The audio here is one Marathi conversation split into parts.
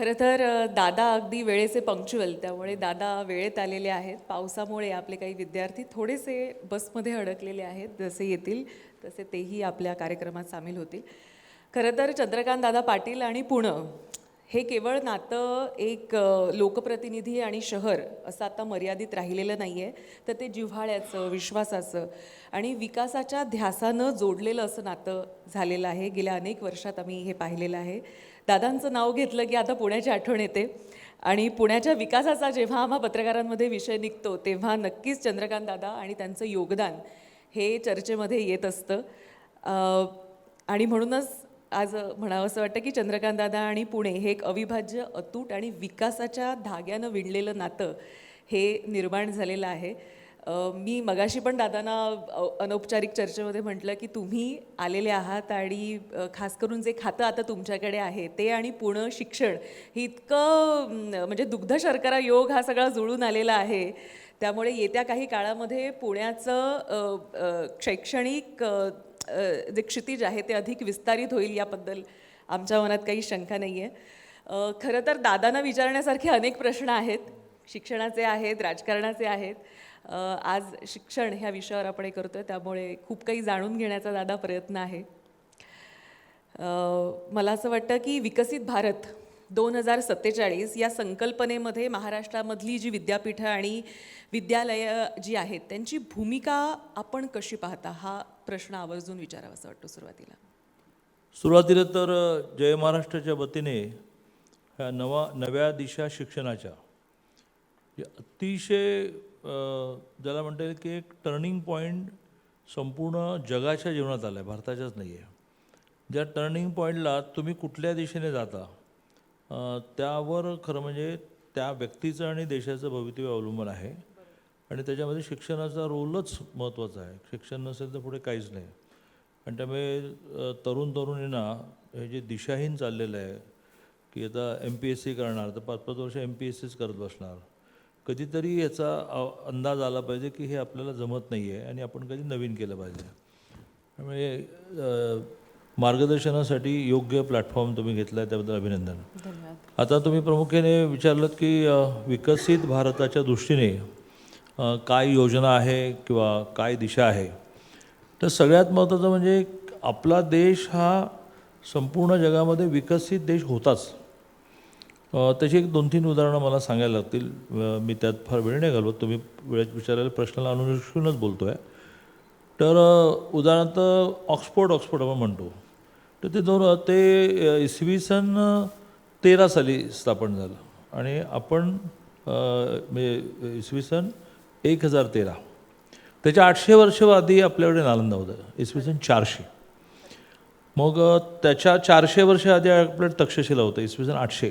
खरं तर दादा अगदी वेळेचे पंक्च्युअल, त्यामुळे दादा वेळेत आलेले आहेत. पावसामुळे आपले काही विद्यार्थी थोडेसे बसमध्ये अडकलेले आहेत. जसे येतील तसे तेही आपल्या कार्यक्रमात सामील होतील. खरं तर चंद्रकांत दादा पाटील आणि पुणं हे केवळ नातं एक लोकप्रतिनिधी आणि शहर असं आता मर्यादित राहिलेलं नाही आहे, तर ते जिव्हाळ्याचं, विश्वासाचं आणि विकासाच्या ध्यासानं जोडलेलं असं नातं झालेलं आहे. गेल्या अनेक वर्षात आम्ही हे पाहिलेलं आहे. दादांचं नाव घेतलं की आता पुण्याची आठवण येते आणि पुण्याच्या विकासाचा जेव्हा आम्हा पत्रकारांमध्ये विषय निघतो तेव्हा नक्कीच चंद्रकांत दादा आणि त्यांचं योगदान हे चर्चेमध्ये येत असतं. आणि म्हणूनच आज म्हणावं असं वाटतं की चंद्रकांत दादा आणि पुणे हे एक अविभाज्य, अतूट आणि विकासाच्या धाग्यानं विणलेलं नातं हे निर्माण झालेलं आहे. मी मगाशी पण दादांना अनौपचारिक चर्चेमध्ये म्हटलं की तुम्ही आलेले आहात आणि खास करून जे खातं आता तुमच्याकडे आहे ते आणि पुणे शिक्षण हे इतकं म्हणजे दुग्ध शर्करा योग हा सगळा जुळून आलेला आहे. त्यामुळे येत्या काही काळामध्ये पुण्याचं शैक्षणिक जे क्षितिज आहे ते अधिक विस्तारित होईल याबद्दल आमच्या मनात काही शंका नाही आहे. खरं तर दादांना विचारण्यासारखे अनेक प्रश्न आहेत, शिक्षणाचे आहेत, राजकारणाचे आहेत. आज शिक्षण ह्या विषयावर आपण हे करतोय, त्यामुळे खूप काही जाणून घेण्याचा दादा प्रयत्न आहे. मला असं वाटतं की विकसित भारत 2047 या संकल्पनेमध्ये महाराष्ट्रामधली जी विद्यापीठं आणि विद्यालयं जी आहेत त्यांची भूमिका आपण कशी पाहता, हा प्रश्न आवर्जून विचारावा असं वाटतो सुरुवातीला तर जय महाराष्ट्राच्या वतीने ह्या नव्या दिशा शिक्षणाच्या अतिशय ज्याला म्हणता येईल की एक टर्निंग पॉईंट संपूर्ण जगाच्या जीवनात आला आहे, भारताच्याच नाही आहे. ज्या टर्निंग पॉईंटला तुम्ही कुठल्या दिशेने जाता त्यावर खरं म्हणजे त्या व्यक्तीचं आणि देशाचं भवितव्य अवलंबून आहे. आणि त्याच्यामध्ये शिक्षणाचा रोलच महत्त्वाचा आहे. शिक्षण नसेल तर पुढे काहीच नाही. आणि त्यामुळे तरुणींना हे जे दिशाहीन चाललेलं आहे की आता MPSC करणार तर 5-5 वर्ष MPSCच करत बसणार, कधीतरी याचा अंदाज आला पाहिजे की हे आपल्याला जमत नाही आहे आणि आपण कधी नवीन केलं पाहिजे. त्यामुळे मार्गदर्शनासाठी योग्य प्लॅटफॉर्म तुम्ही घेतला आहे त्याबद्दल अभिनंदन. धन्यवाद. आता तुम्ही प्रामुख्याने विचारलं की विकसित भारताच्या दृष्टीने काय योजना आहे किंवा काय दिशा आहे. तर सगळ्यात महत्त्वाचं म्हणजे आपला देश हा संपूर्ण जगामध्ये विकसित देश होताच. त्याची एक 2-3 उदाहरणं मला सांगायला लागतील. मी त्यात फार वेळ नाही घालवत, तुम्ही वेळेत विचारलेल्या प्रश्नाला अनुसरूनच बोलतो आहे. तर उदाहरणार्थ ऑक्सफोर्ड आपण म्हणतो, तर ते इसवी सन 13 साली स्थापन झालं आणि आपण म्हणजे इसवी सन 1013, त्याच्या 800 वर्ष आधी आपल्याकडे नालंदा होतं, इसवी सन 400. मग त्याच्या 400 वर्ष आधी आपल्याकडे तक्षशिला होतं, इसवी सन 800.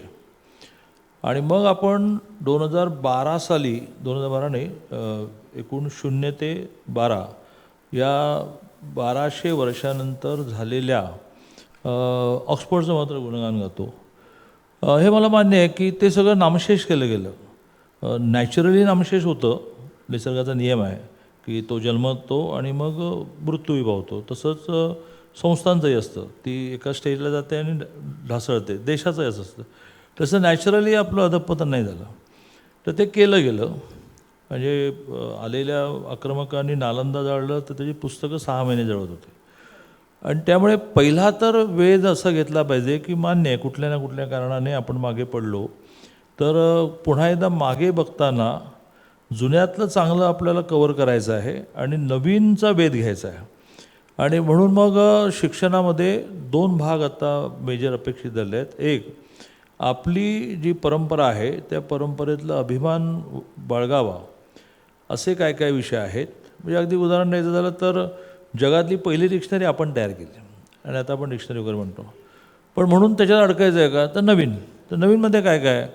आणि मग आपण 2012 साली 2012 नाही 0 ते 12 या 1200 वर्षानंतर झालेल्या ऑक्सफोर्डचं मात्र गुणगान गातो. हे मला मान्य आहे की ते सगळं नामशेष केलं गेलं. नॅचरली नामशेष होतं, निसर्गाचा नियम आहे की तो जन्मतो आणि मग मृत्यूही पावतो. तसंच संस्थांचंही असतं, ती एका स्टेजला जाते आणि ढासळते. देशाचंही असं असतं. तसं नॅचरली आपलं अधपतन नाही झालं, तर ते केलं गेलं. म्हणजे आलेल्या आक्रमकांनी नालंदा जाळलं तर त्याची पुस्तकं 6 महिने जळत होते. आणि त्यामुळे पहिला तर वेध असा घेतला पाहिजे की मान्य आहे कुठल्या ना कुठल्या कारणाने आपण मागे पडलो, तर पुन्हा एकदा मागे बघताना जुन्यातलं चांगलं आपल्याला कवर करायचं आहे आणि नवीनचा वेध घ्यायचा आहे. आणि म्हणून मग शिक्षणामध्ये 2 भाग आता मेजर अपेक्षित झाले आहेत. एक, आपली जी परंपरा आहे त्या परंपरेतला अभिमान बाळगावा असे काय काय विषय आहेत. म्हणजे अगदी उदाहरण द्यायचं झालं तर जगातली पहिली डिक्शनरी आपण तयार केली आणि आता आपण डिक्शनरी वगैरे म्हणतो. पण म्हणून त्याच्यात अडकायचं आहे का, तर नवीनमध्ये काय काय,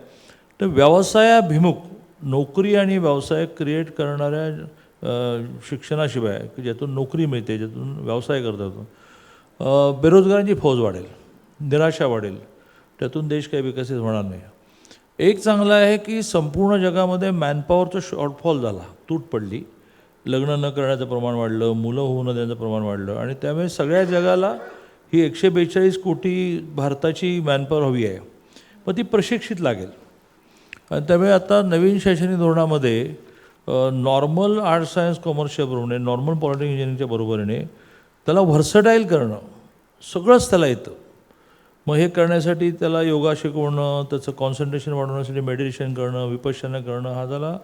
तर व्यवसायाभिमुख नोकरी आणि व्यवसाय क्रिएट करणाऱ्या शिक्षणाशिवाय की ज्यातून नोकरी मिळते, ज्यातून व्यवसाय करता येतो, बेरोजगारांची फौज वाढेल, निराशा वाढेल, त्यातून देश काही विकसित होणार नाही. एक चांगलं आहे की संपूर्ण जगामध्ये मॅनपॉवरचं शॉर्टफॉल झाला, तूट पडली. लग्न न करण्याचं प्रमाण वाढलं, मुलं होऊ न देण्याचं प्रमाण वाढलं आणि त्यामुळे सगळ्या जगाला ही 142 कोटी भारताची मॅनपॉवर हवी आहे. मग ती प्रशिक्षित लागेल. आणि त्यामुळे आता नवीन शैक्षणिक धोरणामध्ये नॉर्मल आर्ट्स सायन्स कॉमर्सच्या बरोबरीने, नॉर्मल पॉलिटिक्स इंजिनिअरिंगच्या बरोबरीने त्याला व्हर्सटाईल करणं सगळंच त्याला येतं. मग हे करण्यासाठी त्याला योगा शिकवणं, त्याचं कॉन्सन्ट्रेशन वाढवण्यासाठी मेडिटेशन करणं, विपश्यना करणं, हा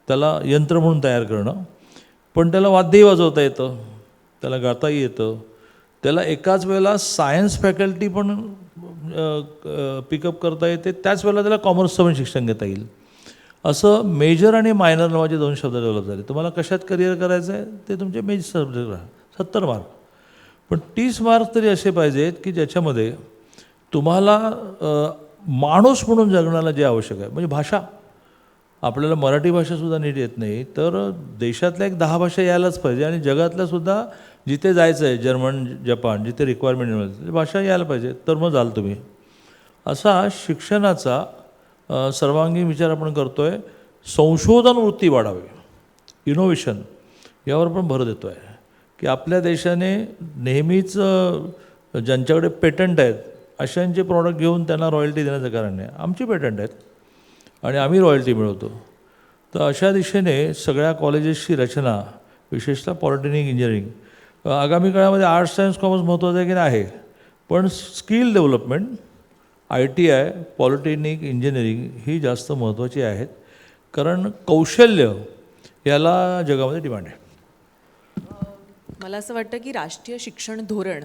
त्याला यंत्र म्हणून तयार करणं. पण त्याला वाद्यही वाजवता येतं, त्याला गाताही येतं, त्याला एकाच वेळेला सायन्स फॅकल्टी पण पिकअप करता येते, त्याच वेळेला त्याला कॉमर्सचं पण शिक्षण घेता येईल. असं मेजर आणि मायनर नावाचे 2 शब्द डेव्हलप झाले. तुम्हाला कशात करिअर करायचं आहे ते तुमचे मेजर सब्जेक्ट राहा, 70 मार्क. पण 30 मार्क तरी असे पाहिजेत की ज्याच्यामध्ये तुम्हाला माणूस म्हणून जगण्याला जे आवश्यक आहे, म्हणजे भाषा, आपल्याला मराठी भाषासुद्धा नीट येत नाही, तर देशातल्या एक 10 भाषा यायलाच पाहिजे. आणि जगातल्यासुद्धा जिथे जायचं आहे, जर्मन, जपान, जिथे रिक्वायरमेंट मिळते भाषा यायला पाहिजे, तर मग जाल तुम्ही. असा शिक्षणाचा सर्वांगीण विचार आपण करतो आहे. संशोधन वृत्ती वाढावी, इनोव्हेशन, यावर पण भर देतो आहे की आपल्या देशाने नेहमीच ज्यांच्याकडे पेटंट आहेत अशांचे प्रॉडक्ट घेऊन त्यांना रॉयल्टी देण्याचं कारण नाही. आमची पेटंट आहेत आणि आम्ही रॉयल्टी मिळवतो. तर अशा दिशेने सगळ्या कॉलेजेसची रचना, विशेषतः पॉलिटेक्निक इंजिनिअरिंग, आगामी काळामध्ये आर्ट्स सायन्स कॉमर्स महत्त्वाचं आहे की नाही आहे, पण skill development, ITI, polytechnic engineering ही जास्त महत्त्वाची आहेत. कारण कौशल्य याला जगामध्ये डिमांड आहे. मला असं वाटतं की राष्ट्रीय शिक्षण धोरण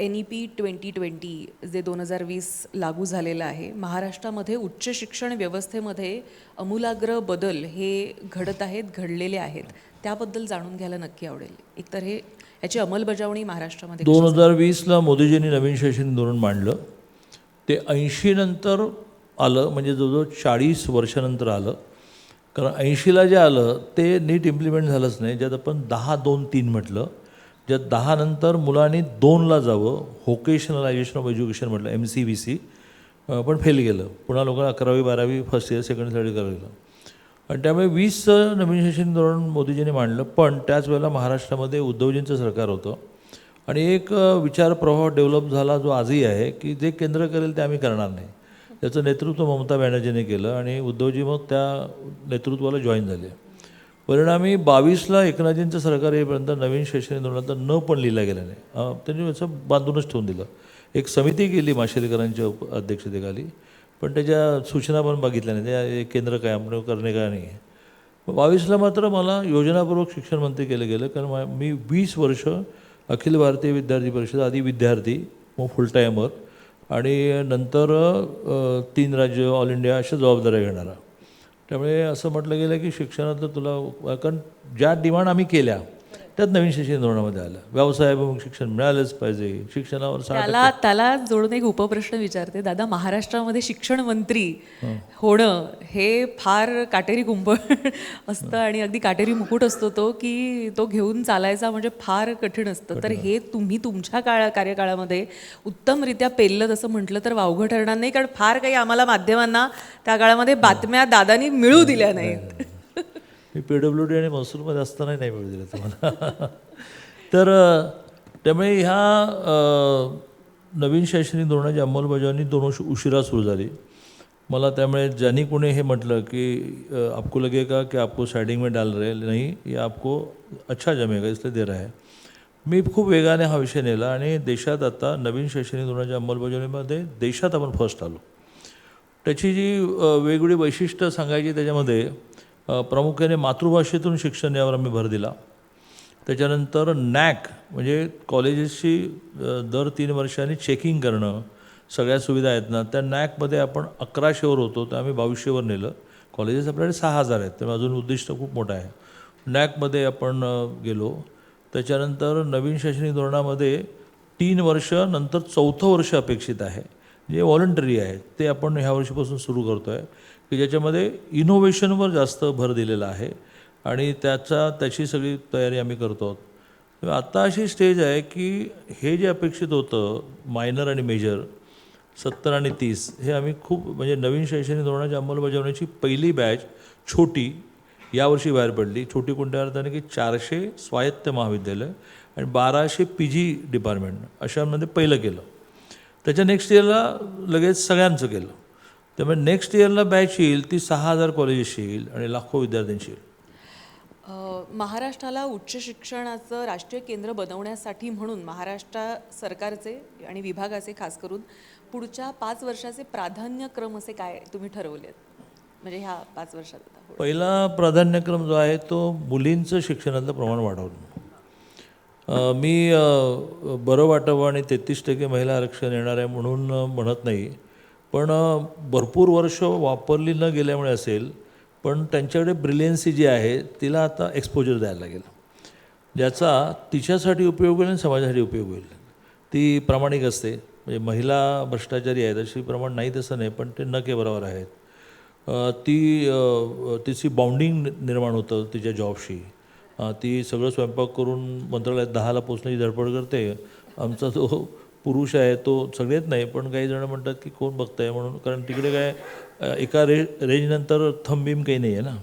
NEP 2020 जे 2020 लागू झालेलं आहे, महाराष्ट्रामध्ये उच्च शिक्षण व्यवस्थेमध्ये आमूलाग्र बदल हे घडत आहेत, घडलेले आहेत. त्याबद्दल जाणून घ्यायला नक्की आवडेल. एकतर याची अंमलबजावणी महाराष्ट्रामध्ये 2020ला मोदीजींनी नवीन शैक्षणिक धोरण मांडलं. ते 80 नंतर आलं, म्हणजे जवळजवळ 40 वर्षानंतर आलं. कारण 80ला जे आलं ते नीट इम्प्लिमेंट झालंच नाही. ज्यात आपण 10-2-3 म्हटलं, ज्यात 10 नंतर मुलांनी 2ला जावं, व्होकेशनलायझेशन ऑफ एज्युकेशन म्हटलं, MCVC, पण फेल गेलं. पुन्हा लोकांना 11वी-12वी फर्स्ट इयर सेकंडसाठी करावं लागलं. आणि त्यामुळे 20चं नवीन शैक्षणिक धोरण मोदीजींनी मांडलं. पण त्याच वेळेला महाराष्ट्रामध्ये उद्धवजींचं सरकार होतं आणि एक विचार प्रवाह डेव्हलप झाला जो आजही आहे की जे केंद्र करेल ते आम्ही करणार नाही. त्याचं नेतृत्व ममता बॅनर्जीने केलं आणि उद्धवजी मग त्या नेतृत्वाला जॉईन झाले. परिणामी 22ला एकनाथजींचं सरकार येईपर्यंत नवीन शैक्षणिक धोरणात न पण लिहिलं गेलं नाही. त्यांनी असं बांधूनच ठेवून दिलं. एक समिती केली माशेलकरांच्या अध्यक्षतेखाली, पण त्याच्या सूचना पण बघितल्या नाही, त्या केंद्र काय करणे काय नाही. 22ला मात्र मला योजनापूर्वक शिक्षण मंत्री केलं गेलं. कारण मी 20 वर्ष अखिल भारतीय विद्यार्थी परिषद, आधी विद्यार्थी, मग फुल टायमर आणि नंतर 3 राज्य, ऑल इंडिया अशा जबाबदाऱ्या घेणारा. त्यामुळे असं म्हटलं गेलं की शिक्षणातलं तुला, कारण ज्या डिमांड आम्ही केल्या त्यात नवीन शिक्षण धोरणामध्ये आलं. व्यवसायाभिमुख शिक्षण मिळालंच पाहिजे, शिक्षणावर त्याला जोडून एक उपप्रश्न विचारते. दादा, महाराष्ट्रामध्ये शिक्षण मंत्री होणं हे फार काटेरी कुंपण असतं आणि अगदी काटेरी मुकुट असतो तो, की तो घेऊन चालायचा म्हणजे फार कठीण असतं. तर हे तुम्ही तुमच्या कार्यकाळामध्ये उत्तमरित्या पेललं असं म्हटलं तर वावगं ठरणार नाही, कारण फार काही आम्हाला माध्यमांना त्या काळामध्ये बातम्या दादानी मिळू दिल्या नाहीत. मी PWD आणि महसूलमध्ये असतानाही नाही मिळू दिलं तुम्हाला. तर त्यामुळे ह्या नवीन शैक्षणिक धोरणाची अंमलबजावणी 2 वर्ष उशिरा सुरू झाली. मला त्यामुळे ज्यांनी कोणी हे म्हटलं की आपको लगेगा की आपको साइडिंग में डाल रहे नहीं, ये आपको अच्छा जमेगा इसलिए दे रहा है. मी खूप वेगाने हा विषय नेला आणि देशात आता नवीन शैक्षणिक धोरणाच्या अंमलबजावणीमध्ये देशात आपण फर्स्ट आलो. त्याची जी वेगवेगळी वैशिष्ट्य सांगायची त्याच्यामध्ये प्रामुख्याने मातृभाषेतून शिक्षण यावर आम्ही भर दिला. त्याच्यानंतर NAC म्हणजे कॉलेजेसची दर 3 वर्षांनी चेकिंग करणं, सगळ्या सुविधा आहेत ना, त्या NACमध्ये आपण 1100वर होतो, तर आम्ही 2200वर नेलं. कॉलेजेस आपल्याकडे 6000 आहेत, त्यामुळे अजून उद्दिष्ट खूप मोठं आहे. NACमध्ये आपण गेलो. त्याच्यानंतर नवीन शैक्षणिक धोरणामध्ये 3 वर्ष नंतर 4थं वर्ष अपेक्षित आहे, जे व्हॉलंटरी आहे, ते आपण ह्या वर्षीपासून सुरू करतो आहे, की ज्याच्यामध्ये इनोव्हेशनवर जास्त भर दिलेला आहे आणि त्याची सगळी तयारी आम्ही करतो आहोत. आत्ता अशी स्टेज आहे की हे जे अपेक्षित होतं मायनर आणि मेजर 70 आणि 30, हे आम्ही खूप, म्हणजे नवीन शैक्षणिक धोरणाच्या अंमलबजावणीची पहिली बॅच छोटी यावर्षी बाहेर पडली. छोटी कोणत्या अर्थाने की 400 स्वायत्त महाविद्यालय आणि 1200 PG डिपार्टमेंट अशामध्ये पहिलं केलं. त्याच्या नेक्स्ट इयरला लगेच सगळ्यांचं केलं. त्यामुळे नेक्स्ट इयरला बॅच येईल ती 6,000 कॉलेजेसची येईल आणि लाखो विद्यार्थ्यांची येईल. महाराष्ट्राला उच्च शिक्षणाचं राष्ट्रीय केंद्र बनवण्यासाठी म्हणून महाराष्ट्र सरकारचे आणि विभागाचे खास करून पुढच्या 5 वर्षाचे प्राधान्यक्रम असे काय तुम्ही ठरवलेत, म्हणजे ह्या 5 वर्षात आता? पहिला प्राधान्यक्रम जो आहे तो मुलींचं शिक्षणातलं प्रमाण वाढवणं. मी बरं वाटावं आणि 33% महिला आरक्षण येणार आहे म्हणून म्हणत नाही, पण भरपूर वर्ष वापरली न गेल्यामुळे असेल, पण त्यांच्याकडे ब्रिलियन्सी जी आहे तिला आता एक्सपोजर द्यायला लागेल, ज्याचा तिच्यासाठी उपयोग होईल आणि समाजासाठी उपयोग होईल. ती प्रामाणिक असते, म्हणजे महिला भ्रष्टाचारी आहेत अशी प्रमाण नाही तसं नाही, पण ते नके बरोबर आहेत. तिची बाउंडिंग निर्माण होतं तिच्या जॉबशी. ती सगळं स्वयंपाक करून मंत्रालयात 10ला पोचण्याची धडपड करते. आमचा जो पुरुष आहे तो सगळेच नाही, पण काही जण म्हणतात की कोण बघतं आहे म्हणून, कारण तिकडे काय एका रेंजनंतर थंबीम काही नाही आहे ना.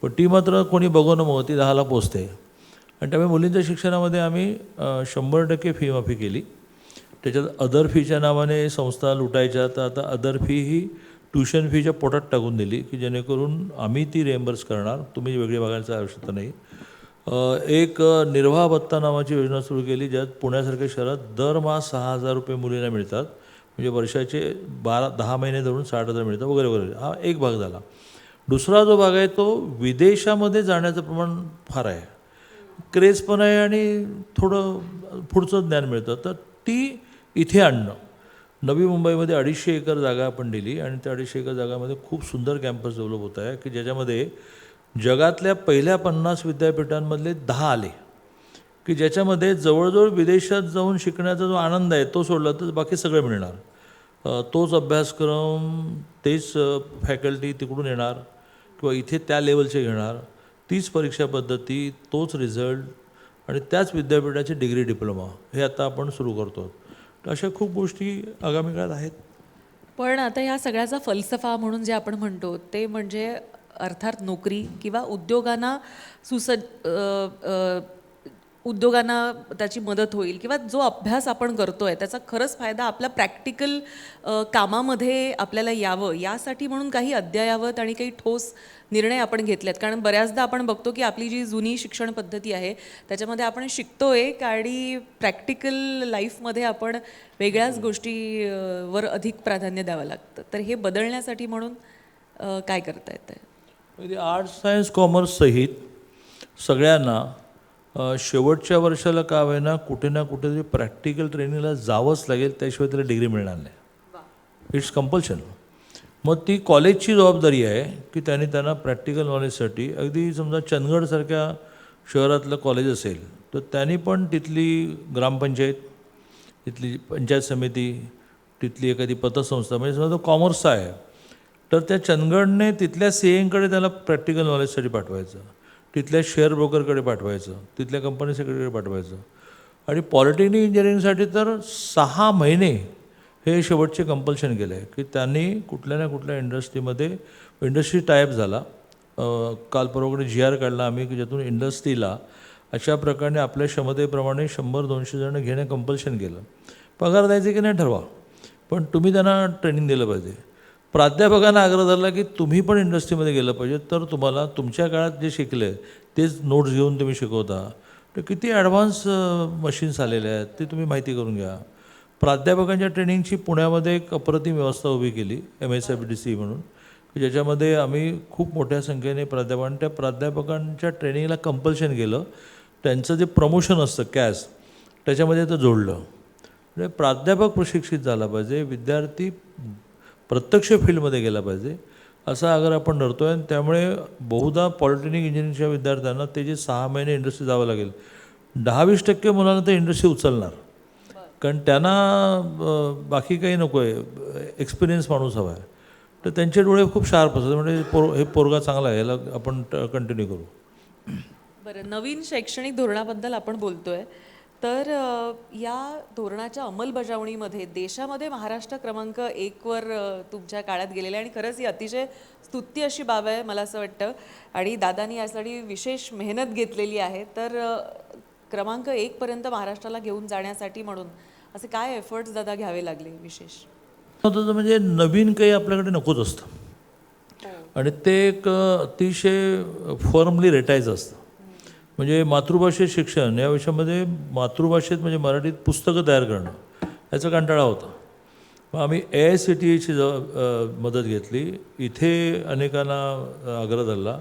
पण ती मात्र कोणी बघू न मग ती 10ला पोचते. आणि त्यामुळे मुलींच्या शिक्षणामध्ये आम्ही 100% फी माफी केली. त्याच्यात अदर फीच्या नावाने संस्था लुटायच्या, तर आता अदर फी ही ट्युशन फीच्या पोटात टाकून दिली की जेणेकरून आम्ही ती रिएम्बर्स करणार, तुम्ही वेगळी बघायची आवश्यकता नाही. एक निर्वाह भत्ता नावाची योजना सुरू केली, ज्यात पुण्यासारख्या शहरात दरमहा 6,000 रुपये मुलींना मिळतात, म्हणजे वर्षाचे 10 महिने धरून 60,000 मिळतात वगैरे वगैरे. हा एक भाग झाला. दुसरा जो भाग आहे तो विदेशामध्ये जाण्याचं प्रमाण फार आहे, क्रेज पण आहे आणि थोडं पुढचं ज्ञान मिळतं, तर ती इथे आणणं. नवी मुंबईमध्ये 250 एकर जागा आपण दिली आणि त्या 250 एकर जागामध्ये खूप सुंदर कॅम्पस डेव्हलप होत आहे की ज्याच्यामध्ये जगातल्या पहिल्या 50 विद्यापीठांमधले 10 आले, की ज्याच्यामध्ये जवळजवळ विदेशात जाऊन शिकण्याचा जो आनंद आहे तो सोडला तर बाकी सगळं मिळणार. तोच अभ्यासक्रम, तेच फॅकल्टी तिकडून येणार किंवा इथे त्या लेवलचे घेणार, तीच परीक्षा पद्धती, तोच रिझल्ट आणि त्याच विद्यापीठाची डिग्री डिप्लोमा हे आता आपण सुरू करतो. तर अशा खूप गोष्टी आगामी काळात आहेत. पण आता ह्या सगळ्याचा फलसफा म्हणून जे आपण म्हणतो ते म्हणजे अर्थात नोकरी किंवा उद्योगांना उद्योगांना त्याची मदत होईल किंवा जो अभ्यास आपण करतोय त्याचा खरंच फायदा आपल्या प्रॅक्टिकल कामामध्ये आपल्याला यावं, यासाठी म्हणून काही अद्ययावत आणि काही ठोस निर्णय आपण घेतलेत. कारण बऱ्याचदा आपण बघतो की आपली जी जुनी शिक्षण पद्धती आहे त्याच्यामध्ये आपण शिकतोय आणि प्रॅक्टिकल लाईफमध्ये आपण वेगळ्याच गोष्टीवर अधिक प्राधान्य द्यावं लागतं. तर हे बदलण्यासाठी म्हणून काय करता येतं? म्हणजे आर्ट्स सायन्स कॉमर्स सहित सगळ्यांना शेवटच्या वर्षाला का होईना कुठे ना कुठेतरी प्रॅक्टिकल ट्रेनिंगला जावंच लागेल, त्याशिवाय त्याला डिग्री मिळणार नाही. It's compulsion. मग ती कॉलेजची जबाबदारी आहे की त्यांना प्रॅक्टिकल नॉलेजसाठी, अगदी समजा चंदगडसारख्या शहरातलं कॉलेज असेल तर त्यांनी पण तिथली ग्रामपंचायत, तिथली पंचायत समिती, तिथली एखादी पतसंस्था, म्हणजे समजा तो कॉमर्सचा आहे तर त्या चंदगडने तिथल्या सीएंकडे त्याला प्रॅक्टिकल नॉलेजसाठी पाठवायचं, तिथल्या शेअर ब्रोकरकडे पाठवायचं, तिथल्या कंपनी सेक्रेटरीकडे पाठवायचं. आणि पॉलिटेक्निक इंजिनिअरिंगसाठी तर 6 महिने हे शेवटचे कंपल्शन केलं आहे की त्यांनी कुठल्या ना कुठल्या इंडस्ट्री टायअप झाला. काल परवाकडे GR काढला आम्ही की ज्यातून इंडस्ट्रीला अशा प्रकारे आपल्या क्षमतेप्रमाणे 100-200 जण घेणं कंपल्शन केलं. पगार द्यायचे की नाही ठरवा, पण तुम्ही त्यांना ट्रेनिंग दिलं पाहिजे. प्राध्यापकांना आग्रह धरला की तुम्ही पण इंडस्ट्रीमध्ये गेलं पाहिजे, तर तुम्हाला तुमच्या काळात जे शिकले तेच नोट्स घेऊन तुम्ही शिकवता. तर किती ॲडव्हान्स मशीन्स आलेले आहेत ते तुम्ही माहिती करून घ्या. प्राध्यापकांच्या ट्रेनिंगची पुण्यामध्ये एक अप्रतिम व्यवस्था उभी केली, MSFDC म्हणून, की ज्याच्यामध्ये आम्ही खूप मोठ्या संख्येने त्या प्राध्यापकांच्या ट्रेनिंगला कंपल्शन केलं. त्यांचं जे प्रमोशन असतं कॅस त्याच्यामध्ये ते जोडलं. म्हणजे प्राध्यापक प्रशिक्षित झाला पाहिजे, विद्यार्थी प्रत्यक्ष फील्डमध्ये गेला पाहिजे असा आग्रह आपण धरतो आहे. त्यामुळे बहुधा पॉलिटेक्निक इंजिनिअरिंगच्या विद्यार्थ्यांना ते जे 6 महिने इंडस्ट्री जावं लागेल, 10-20% मुलांना ते इंडस्ट्री उचलणार, कारण त्यांना बाकी काही नको आहे, एक्सपिरियन्स माणूस हवा आहे. तर त्यांचे डोळे खूप शार्प असतात, म्हणजे हे पोरगा चांगला आहे, याला आपण कंटिन्यू करू. बरं, नवीन शैक्षणिक धोरणाबद्दल आपण बोलतोय, तर या धोरणाच्या अंमलबजावणीमध्ये देशामध्ये महाराष्ट्र क्रमांक 1वर तुमच्या काळात गेलेला आहे आणि खरंच ही अतिशय स्तुत्य अशी बाब आहे मला असं वाटतं. आणि दादानी यासाठी विशेष मेहनत घेतलेली आहे. तर क्रमांक 1पर्यंत महाराष्ट्राला घेऊन जाण्यासाठी म्हणून असे काय एफर्ट्स दादा घ्यावे लागले विशेष? महत्त्वाचं म्हणजे नवीन काही आपल्याकडे नकोच असतं आणि ते एक अतिशय फर्मली रेटायचं असतं. म्हणजे मातृभाषेत शिक्षण या विषयामध्ये मातृभाषेत म्हणजे मराठीत पुस्तकं तयार करणं याचा कंटाळा होता. मग आम्ही AICTEची मदत घेतली. इथे अनेकांना आग्रह धरला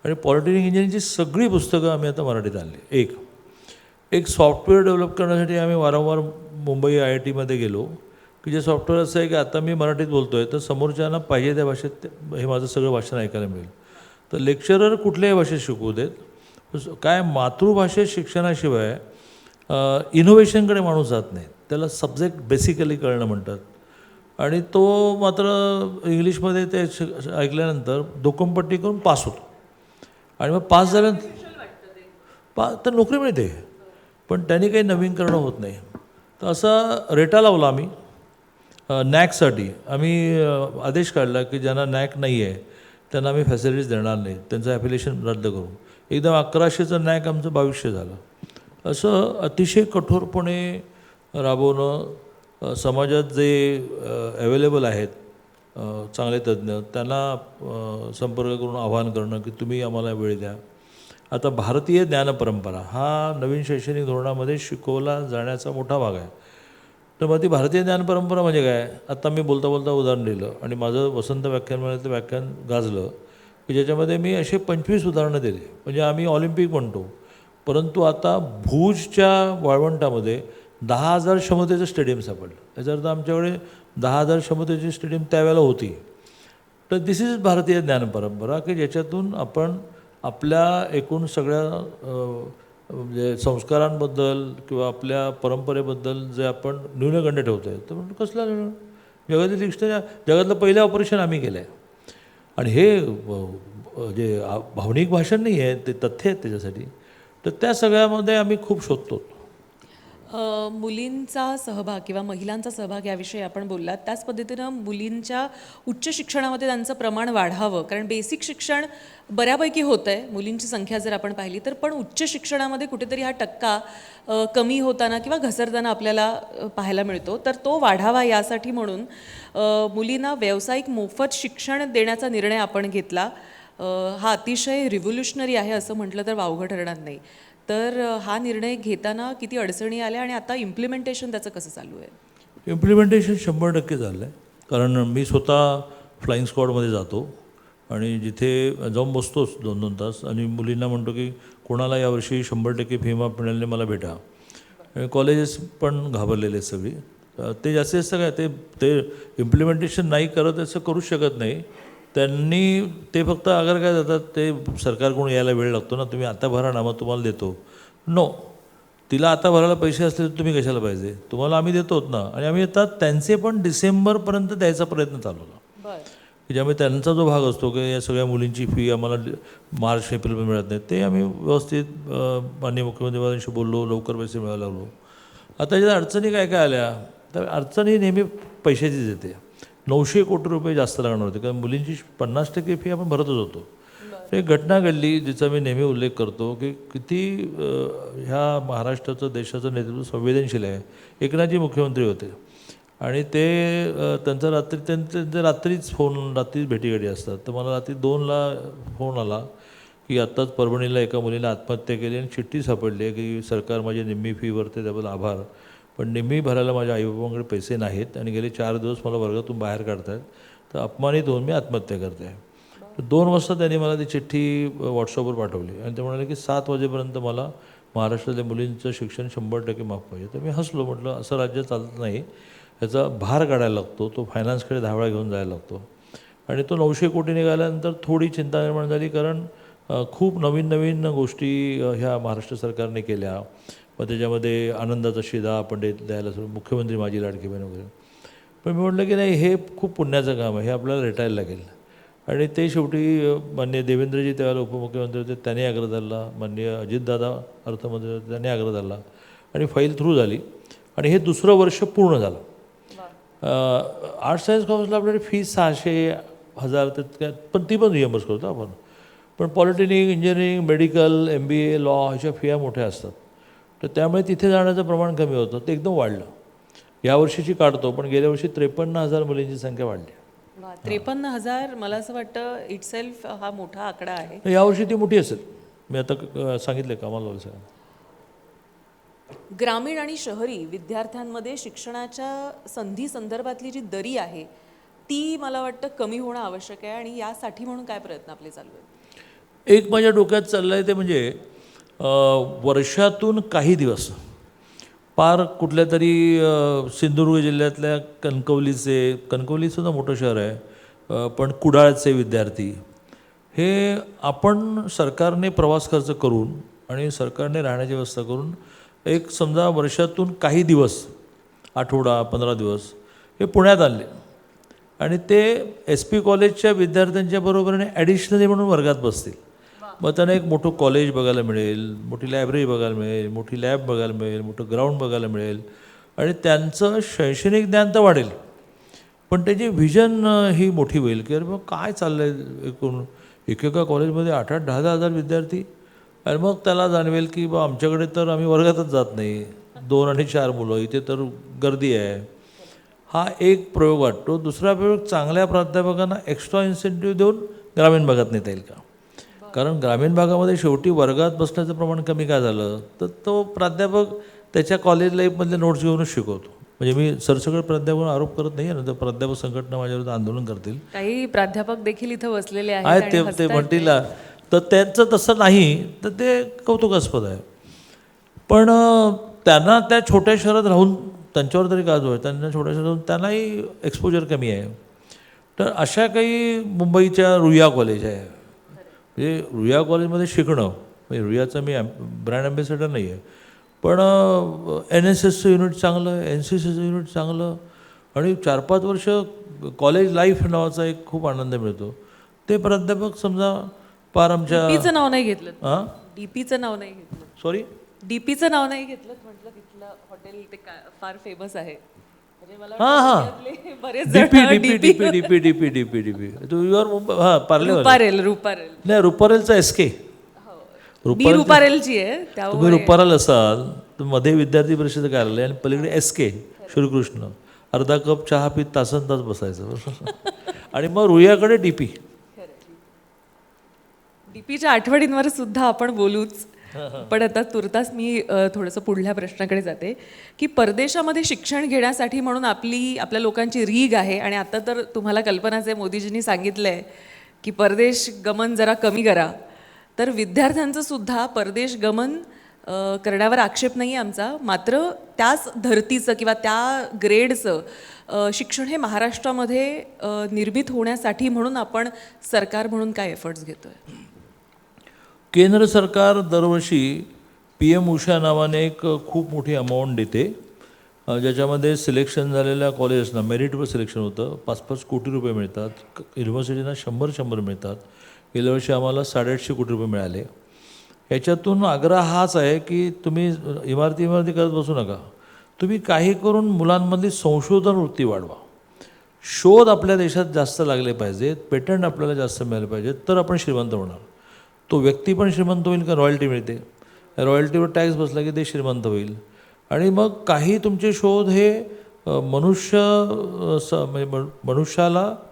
आणि पॉलिटेक्निक इंजिनिअरिंगची सगळी पुस्तकं आम्ही आता मराठीत आणली. एक सॉफ्टवेअर डेव्हलप करण्यासाठी आम्ही वारंवार मुंबई IITमध्ये गेलो की जे सॉफ्टवेअर असं आहे की आता मी मराठीत बोलतो आहे तर समोरच्यांना पाहिजे त्या भाषेत हे माझं सगळं भाषण ऐकायला मिळेल. तर लेक्चरर कुठल्याही भाषेत शिकवू देत, काय मातृभाषेत शिक्षणाशिवाय इनोव्हेशनकडे माणूस जात नाही. त्याला सब्जेक्ट बेसिकली कळणं म्हणतात आणि तो मात्र इंग्लिशमध्ये ते ऐकल्यानंतर दोकमपट्टी करून पास होतो आणि मग पास झाल्यानंतर तर नोकरी मिळते, पण त्यांनी काही नवीन करणं होत नाही. तर असा रेटा लावला आम्ही. नॅकसाठी आम्ही आदेश काढला की ज्यांना नॅक नाही आहे त्यांना आम्ही फॅसिलिटीज देणार नाही, त्यांचं ॲफिलिएशन रद्द करू. एकदम 1100चं नॅक आमचं 2200 झालं. असं अतिशय कठोरपणे राबवणं, समाजात जे अवेलेबल आहेत चांगले तज्ज्ञ त्यांना संपर्क करून आवाहन करणं की तुम्ही आम्हाला वेळ द्या. आता भारतीय ज्ञानपरंपरा हा नवीन शैक्षणिक धोरणामध्ये शिकवला जाण्याचा मोठा भाग आहे. तर मग ती भारतीय ज्ञानपरंपरा म्हणजे काय? आता मी बोलता बोलता उदाहरण दिलं आणि माझं वसंत व्याख्यानमालेचं व्याख्यान गाजलं की ज्याच्यामध्ये मी असे 25 उदाहरणं दिली. म्हणजे आम्ही ऑलिम्पिक म्हणतो, परंतु आता भुजच्या वाळवंटामध्ये 10,000 क्षमतेचं स्टेडियम सापडलं. याचा अर्थ आमच्याकडे 10,000 क्षमतेची स्टेडियम त्यावेळेला होती. तर दिस इज भारतीय ज्ञानपरंपरा की ज्याच्यातून आपण आपल्या एकूण सगळ्या म्हणजे संस्कारांबद्दल किंवा आपल्या परंपरेबद्दल जे आपण न्यूनगंड ठेवतो आहे तर म्हणून कसला जगातील जगातलं पहिलं ऑपरेशन आम्ही केलं आहे. आणि हे जे भावनिक भाषण नाही आहे, ते तथ्य आहेत त्याच्यासाठी. तर त्या सगळ्यामध्ये आम्ही खूप शोधतो. मुलींचा सहभाग किंवा महिलांचा सहभाग याविषयी आपण बोललात. त्याच पद्धतीनं मुलींच्या उच्च शिक्षणामध्ये त्यांचं प्रमाण वाढावं, कारण बेसिक शिक्षण बऱ्यापैकी होतं आहे मुलींची संख्या जर आपण पाहिली तर, पण उच्च शिक्षणामध्ये कुठेतरी हा टक्का कमी होताना किंवा घसरताना आपल्याला पाहायला मिळतो. तर तो वाढावा यासाठी म्हणून मुलींना व्यावसायिक मोफत शिक्षण देण्याचा निर्णय आपण घेतला. हा अतिशय रिव्होल्युशनरी आहे असं म्हटलं तर वावगं ठरणार नाही. तर हा निर्णय घेताना किती अडचणी आल्या आणि आता इम्प्लिमेंटेशन त्याचं कसं चालू आहे? इम्प्लिमेंटेशन 100% झालं आहे. कारण मी स्वतः फ्लाईंग स्क्वॉडमध्ये जातो आणि जिथे जाऊन बसतोच 2-2 तास आणि मुलींना म्हणतो की कोणाला यावर्षी 100% फी माफ मिळाले मला भेटा. आणि कॉलेजेस पण घाबरलेले आहेत सगळी. ते जास्तीत जास्त काय ते इम्प्लिमेंटेशन नाही करत असं करूच शकत नाही. त्यांनी ते फक्त अगर काय जातात ते सरकारकडून यायला वेळ लागतो ना, तुम्ही आता भरा ना मग तुम्हाला देतो. नो, तिला आता भरायला पैसे असले तर तुम्ही कशाला पाहिजे, तुम्हाला आम्ही देतोत ना. आणि आम्ही आता त्यांचे पण डिसेंबरपर्यंत द्यायचा प्रयत्न चालवला की ज्यामुळे त्यांचा जो भाग असतो की या सगळ्या मुलींची फी आम्हाला मार्च एप्रिलमध्ये मिळत नाही, ते आम्ही व्यवस्थित माननीय मुख्यमंत्र्यांशी बोललो, लवकर पैसे मिळायला लागलो. आता ज्या अडचणी काय काय आल्या तर अडचणी नेहमी पैशाचीच येते. 900 कोटी रुपये जास्त लागणार होते कारण मुलींची 50% फी आपण भरतच होतो. एक घटना घडली जिचा मी नेहमी उल्लेख करतो की किती ह्या महाराष्ट्राचं देशाचं नेतृत्व संवेदनशील आहे. एकनाथजी मुख्यमंत्री होते आणि ते त्यांचा रात्रीच रात्रीच भेटीगाठी असतात. तर मला रात्री 2ला फोन आला की आत्ताच परभणीला एका मुलीने आत्महत्या केली आणि चिठ्ठी सापडली आहे की सरकार माझी निम्मी फी भरते त्याबद्दल आभार, पण निम्मी भरायला माझ्या आईबाबांकडे पैसे नाहीत आणि गेले 4 दिवस मला वर्गातून बाहेर काढतात, तर अपमानित होऊन मी आत्महत्या करते आहे. तर 2 वाजता त्यांनी मला ती चिठ्ठी व्हॉट्सअपवर पाठवली आणि ते म्हणाले की 7 वाजेपर्यंत मला महाराष्ट्रातल्या मुलींचं शिक्षण 100% माफ पाहिजे. तर मी हसलो, म्हटलं असं राज्य चालत नाही, ह्याचा भार काढायला लागतो, तो फायनान्सकडे धावळा घेऊन जायला लागतो. आणि तो 900 कोटी निघाल्यानंतर थोडी चिंता निर्माण झाली कारण खूप नवीन नवीन गोष्टी ह्या महाराष्ट्र सरकारने केल्या. मग त्याच्यामध्ये आनंदाचा शिधा आपण द्यायला सुरू, मुख्यमंत्री माझी लाडकी बहीण वगैरे. पण मी म्हटलं की नाही, हे खूप पुण्याचं काम आहे, हे आपल्याला रेटायला लागेल. आणि ते शेवटी माननीय देवेंद्रजी त्यावेळेला उपमुख्यमंत्री होते, त्यांनी आग्रह धरला, माननीय अजितदादा अर्थमंत्री होते त्यांनी आग्रह धरला आणि फाईल थ्रू झाली आणि हे 2रं वर्ष पूर्ण झालं. आर्ट्स सायन्स कॉमर्सला आपल्याकडे फीस 600,000 काय, पण ती पण रिएम्बर्स करतो आपण. पण polytechnic, engineering, medical, MBA, law ह्याच्या फिया मोठ्या असतात. तर त्यामुळे तिथे जाण्याचं प्रमाण कमी होतं, ते एकदम वाढलं. यावर्षीची काढतो, पण गेल्या वर्षी 53,000 मुलींची संख्या वाढली. 53,000 मला असं वाटतं इटसेल्फ हा मोठा आकडा आहे. यावर्षी ती मोठी असेल. मी आता सांगितलं कमाल लावलं सगळं. ग्रामीण आणि शहरी विद्यार्थ्यांमध्ये शिक्षणाच्या संधी संदर्भातली जी दरी आहे ती मला वाटतं कमी होणं आवश्यक आहे, आणि यासाठी म्हणून काय प्रयत्न आपले चालू आहेत? एक माझ्या डोक्यात चाललं आहे ते म्हणजे वर्षातून काही दिवस पार कुठल्या तरी सिंधुदुर्ग जिल्ह्यातल्या कणकवलीसुद्धा मोठं शहर आहे, पण कुडाळचे विद्यार्थी हे आपण सरकारने प्रवास खर्च करून आणि सरकारने राहण्याची व्यवस्था करून एक समजा वर्षातून काही दिवस, आठवडा 15 दिवस हे पुण्यात आणले आणि ते एस पी कॉलेजच्या विद्यार्थ्यांच्या बरोबरीने ॲडिशनली म्हणून वर्गात बसतील. मग त्यांना एक मोठं कॉलेज बघायला मिळेल, मोठी लायब्ररी बघायला मिळेल, मोठी लॅब बघायला मिळेल, मोठं ग्राउंड बघायला मिळेल आणि त्यांचं शैक्षणिक ज्ञान तर वाढेल, पण त्याची व्हिजन ही मोठी होईल की अरे मग काय चाललं आहे एकूण एकेका कॉलेजमध्ये 8-8, 10-10 विद्यार्थी. आणि मग त्याला जाणवेल की बा आमच्याकडे तर आम्ही वर्गातच जात नाही, 2 आणि 4 मुलं, इथे तर गर्दी आहे. हा एक प्रयोग वाटतो. दुसरा प्रयोग, चांगल्या प्राध्यापकांना एक्स्ट्रा इन्सेंटिव्ह देऊन ग्रामीण भागात नेता येईल का? कारण ग्रामीण भागामध्ये शेवटी वर्गात बसण्याचं प्रमाण कमी काय झालं तर तो प्राध्यापक त्याच्या कॉलेज लाईफमधले नोट्स घेऊनच शिकवतो. म्हणजे मी सरसकट प्राध्यापक आरोप करत नाही आहे ना, तर प्राध्यापक संघटना माझ्याविरुद्ध आंदोलन करतील. काही प्राध्यापक देखील इथं बसलेले आहेत आहेत आणि ते हसतायत. म्हणतील तर त्यांचं तसं नाही तर ते कौतुकास्पद आहे. पण त्यांना त्या छोट्या शहरात राहून त्यांच्यावर तरी गाजव आहे, त्यांना छोट्या शहरात राहून त्यांनाही एक्सपोजर कमी आहे. तर अशा काही मुंबईच्या रुईया कॉलेज आहे, म्हणजे रुईया कॉलेजमध्ये शिकणं, म्हणजे रुईयाचं मी ब्रँड ॲम्बॅसेडर नाही आहे, पण NSSचं युनिट चांगलं, NCCचं युनिट चांगलं आणि 4-5 वर्ष कॉलेज लाईफ नावाचा एक खूप आनंद मिळतो. ते प्राध्यापक समजा पार आमच्या डीपीचं नाव नाही घेतलं, हां डीपीचं नाव नाही घेतलं, सॉरी डीपीचं नाव नाही घेतलं, म्हटलं तिथलं हॉटेल ते फार फेमस आहे. म्हणजे मला हां हां वाटतं बरेच डीपी जण DP DP DP DP DP DP तू युआर मुंबई हां पार्ले रुपारेल नाही रुपारेलचा SK मी रुपारेलची आहे तुम्ही त्यामुळे रुपारेल असाल तर मध्ये विद्यार्थी परिषद कार्यालय आणि पलीकडे SK श्रीकृष्ण, अर्धा कप चहा पीत तासन तास बसायचं आणि मग रुईयाकडे DP. डीपीच्या आठवणींवर सुद्धा आपण बोलूच, पण आता तुर्तास मी थोडंसं पुढल्या प्रश्नाकडे जाते की परदेशामध्ये शिक्षण घेण्यासाठी म्हणून आपल्या लोकांची रीग आहे, आणि आता तर तुम्हाला कल्पनाच आहे मोदीजींनी सांगितलं आहे की परदेश गमन जरा कमी करा. तर विद्यार्थ्यांचं सुद्धा परदेश गमन करण्यावर आक्षेप नाही आहे आमचा, मात्र त्याच धर्तीचं किंवा त्या ग्रेडचं शिक्षण हे महाराष्ट्रामध्ये निर्मित होण्यासाठी म्हणून आपण सरकार म्हणून काय एफर्ट्स घेतो आहे? केंद्र सरकार दरवर्षी PM उषा नावाने एक खूप मोठी अमाऊंट देते, ज्याच्यामध्ये सिलेक्शन झालेल्या कॉलेजेसना मेरिटवर सिलेक्शन होतं. 5-5 कोटी रुपये मिळतात, युनिव्हर्सिटीना 100 मिळतात. गेल्या वर्षी आम्हाला 850 कोटी रुपये मिळाले. याच्यातून आग्रह हाच आहे की तुम्ही इमारती करत बसू नका, तुम्ही काही करून मुलांमधली संशोधन वृत्ती वाढवा. शोध आपल्या देशात जास्त लागले पाहिजेत, पेटंट आपल्याला जास्त मिळाले पाहिजेत, तर आपण श्रीमंत होणार. तो व्यक्ती पण श्रीमंत होईल का रॉयल्टी मिळते, रॉयल्टीवर टॅक्स बसला की ते श्रीमंत होईल. आणि मग काही तुमचे शोध हे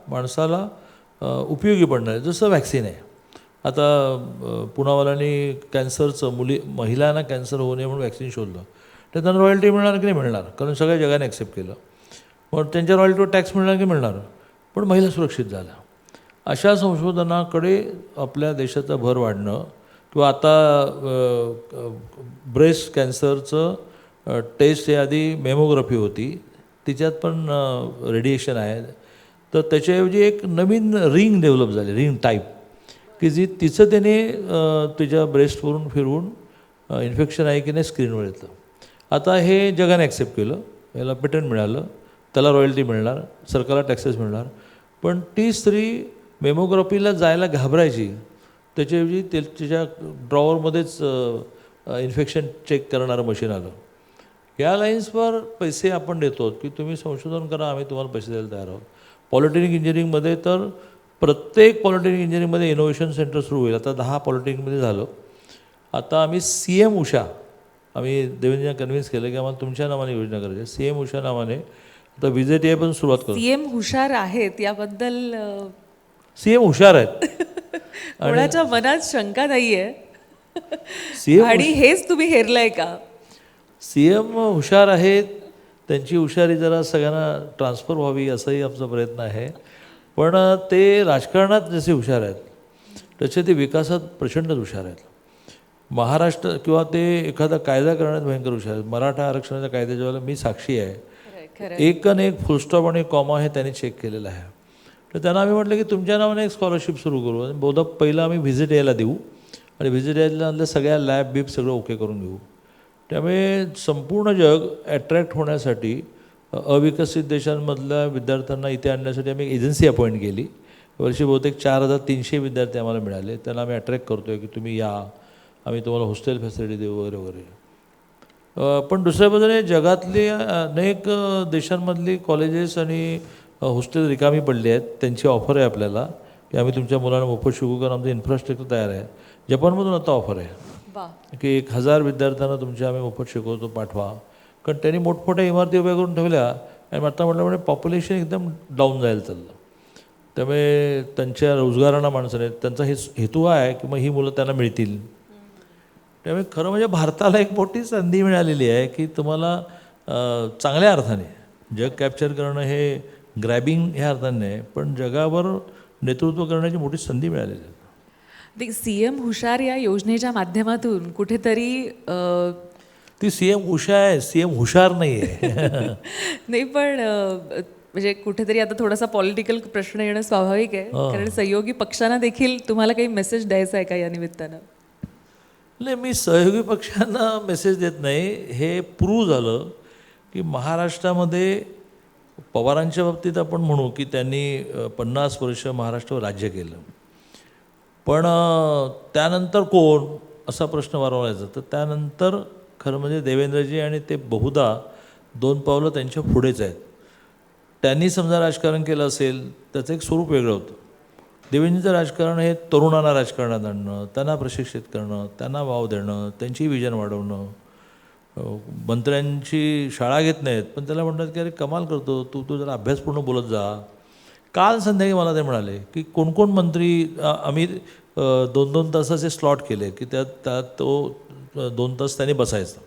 माणसाला उपयोगी पडणार आहे. जसं वॅक्सिन आहे, आता पुनावाल्यांनी कॅन्सरचं महिलांना कॅन्सर होऊ नये म्हणून वॅक्सिन शोधलं, तर त्यांना रॉयल्टी मिळणार की नाही मिळणार, कारण सगळ्या जगाने ॲक्सेप्ट केलं. मग त्यांच्या रॉयल्टीवर टॅक्स मिळणार की मिळणार, पण महिला सुरक्षित झाल्या. अशा संशोधनाकडे आपल्या देशाचा भर वाढणं, किंवा आता ब्रेस्ट कॅन्सरचं टेस्ट हे आधी मेमोग्राफी होती, तिच्यात पण रेडिएशन आहे, तर त्याच्याऐवजी एक नवीन रिंग डेव्हलप झाली, रिंग टाईप, की जी तिचं त्याने तिच्या ब्रेस्टवरून फिरवून इन्फेक्शन आहे की नाही स्क्रीनवर येतं. आता हे जगाने ॲक्सेप्ट केलं, याला पेटंट मिळालं, त्याला रॉयल्टी मिळणार, सरकारला टॅक्सेस मिळणार. पण ती स्त्री मेमोग्राफीला जायला घाबरायची, त्याच्याऐवजी तिच्या ड्रॉवरमध्येच इन्फेक्शन चेक करणारं मशीन आलं. या लाईन्सवर पैसे आपण देतो की तुम्ही संशोधन करा, आम्ही तुम्हाला पैसे द्यायला तयार आहोत. पॉलिटेक्निक इंजिनिअरिंगमध्ये तर प्रत्येक पॉलिटेक्निक इंजिनिअरिंगमध्ये इनोव्हेशन सेंटर सुरू होईल. आता 10 पॉलिटेक्निकमध्ये झालं. आता आम्ही CM उषा आम्ही देवेंद्रजींना कन्व्हिन्स केलं की आम्हाला तुमच्या नावाने योजना करायची आहे. CM उषा नावाने आता व्हिजिट आहे पण सुरुवात करू. CM हुशार आहेत याबद्दल CM हुशार आहेत कोणाच्या मनात शंका नाहीये. CM आणि हेच तुम्ही हेरलंय का? CM हुशार आहेत, त्यांची हुशारी जरा सगळ्यांना ट्रान्सफर व्हावी असाही आमचा प्रयत्न आहे. पण ते राजकारणात जसे हुशार आहेत तसे ते विकासात प्रचंड हुशार आहेत. महाराष्ट्र किंवा ते एखादा कायदा करण्यात भयंकर हुशार आहेत. मराठा आरक्षणाच्या कायद्याच्या वेळेला मी साक्षी आहे, एक आणि एक फुलस्टॉप आणि कॉमा हे त्यांनी चेक केलेलं आहे. तर त्यांना आम्ही म्हटलं की तुमच्या नावाने एक स्कॉलरशिप सुरू करू आणि बहुधा पहिलं आम्ही व्हिजिट यायला देऊ आणि व्हिजिट यायला सगळ्या लॅब बीब सगळं ओके करून घेऊ. त्यामुळे संपूर्ण जग ॲट्रॅक्ट होण्यासाठी अविकसित देशांमधल्या विद्यार्थ्यांना इथे आणण्यासाठी आम्ही एक एजन्सी अपॉइंट केली. वर्षी बहुतेक 4,300 विद्यार्थी आम्हाला मिळाले. त्यांना आम्ही अट्रॅक्ट करतो आहे की तुम्ही या, आम्ही तुम्हाला हॉस्टेल फॅसिलिटी देऊ वगैरे वगैरे. पण दुसऱ्या बाजूने जगातली अनेक देशांमधली कॉलेजेस आणि हॉस्टेल रिकामी पडली आहेत. त्यांची ऑफर आहे आपल्याला की आम्ही तुमच्या मुलांना मोफत शिकू कारण आमचं इन्फ्रास्ट्रक्चर तयार आहे. जपानमधून आता ऑफर आहे की 1,000 विद्यार्थ्यांना तुमच्या आम्ही मोफत शिकवतो, पाठवा. कारण त्यांनी मोठमोठ्या इमारती उभ्या करून ठेवल्या आणि आता म्हटल्यामुळे पॉप्युलेशन एकदम डाऊन जायला चाललं. त्यामुळे त्यांच्या रोजगारांना माणसं नाहीत. त्यांचा हेतू आहे की मग ही मुलं त्यांना मिळतील. त्यामुळे खरं म्हणजे भारताला एक मोठी संधी मिळालेली आहे की तुम्हाला चांगल्या अर्थाने जग कॅप्चर करणं हे ग्रॅबिंग ह्या अर्थाने नाही, पण जगावर नेतृत्व करण्याची मोठी संधी मिळालेली आहे. CM हुशार या योजनेच्या माध्यमातून कुठेतरी ती CM उषा आहे, CM हुशार नाही आहे. नाही पण म्हणजे कुठेतरी आता थोडासा पॉलिटिकल प्रश्न येणं स्वाभाविक आहे, कारण सहयोगी पक्षांना देखील तुम्हाला काही मेसेज द्यायचा आहे का या निमित्तानं? नाही, मी सहयोगी पक्षांना मेसेज देत नाही. हे प्रूव्ह झालं की महाराष्ट्रामध्ये पवारांच्या बाबतीत आपण म्हणू की त्यांनी 50 वर्ष महाराष्ट्रावर राज्य केलं, पण त्यानंतर कोण असा प्रश्न वारंवार. तर त्यानंतर खरं म्हणजे देवेंद्रजी आणि ते बहुधा 2 पावलं त्यांच्या पुढेच आहेत. त्यांनी समजा राजकारण केलं असेल त्याचं एक स्वरूप वेगळं होतं. देवेंद्रजीचं राजकारण हे तरुणांना राजकारणात आणणं, त्यांना प्रशिक्षित करणं, त्यांना वाव देणं, त्यांची विजन वाढवणं. मंत्र्यांची शाळा घेत नाहीत पण त्याला म्हणतात की अरे कमाल करतो तू जरा अभ्यासपूर्ण बोलत जा. काल संध्याकाळी मला ते म्हणाले की कोण मंत्री आम्ही 2-2 तासाचे स्लॉट केले की त्यात तो 2 तास त्यांनी बसायचा.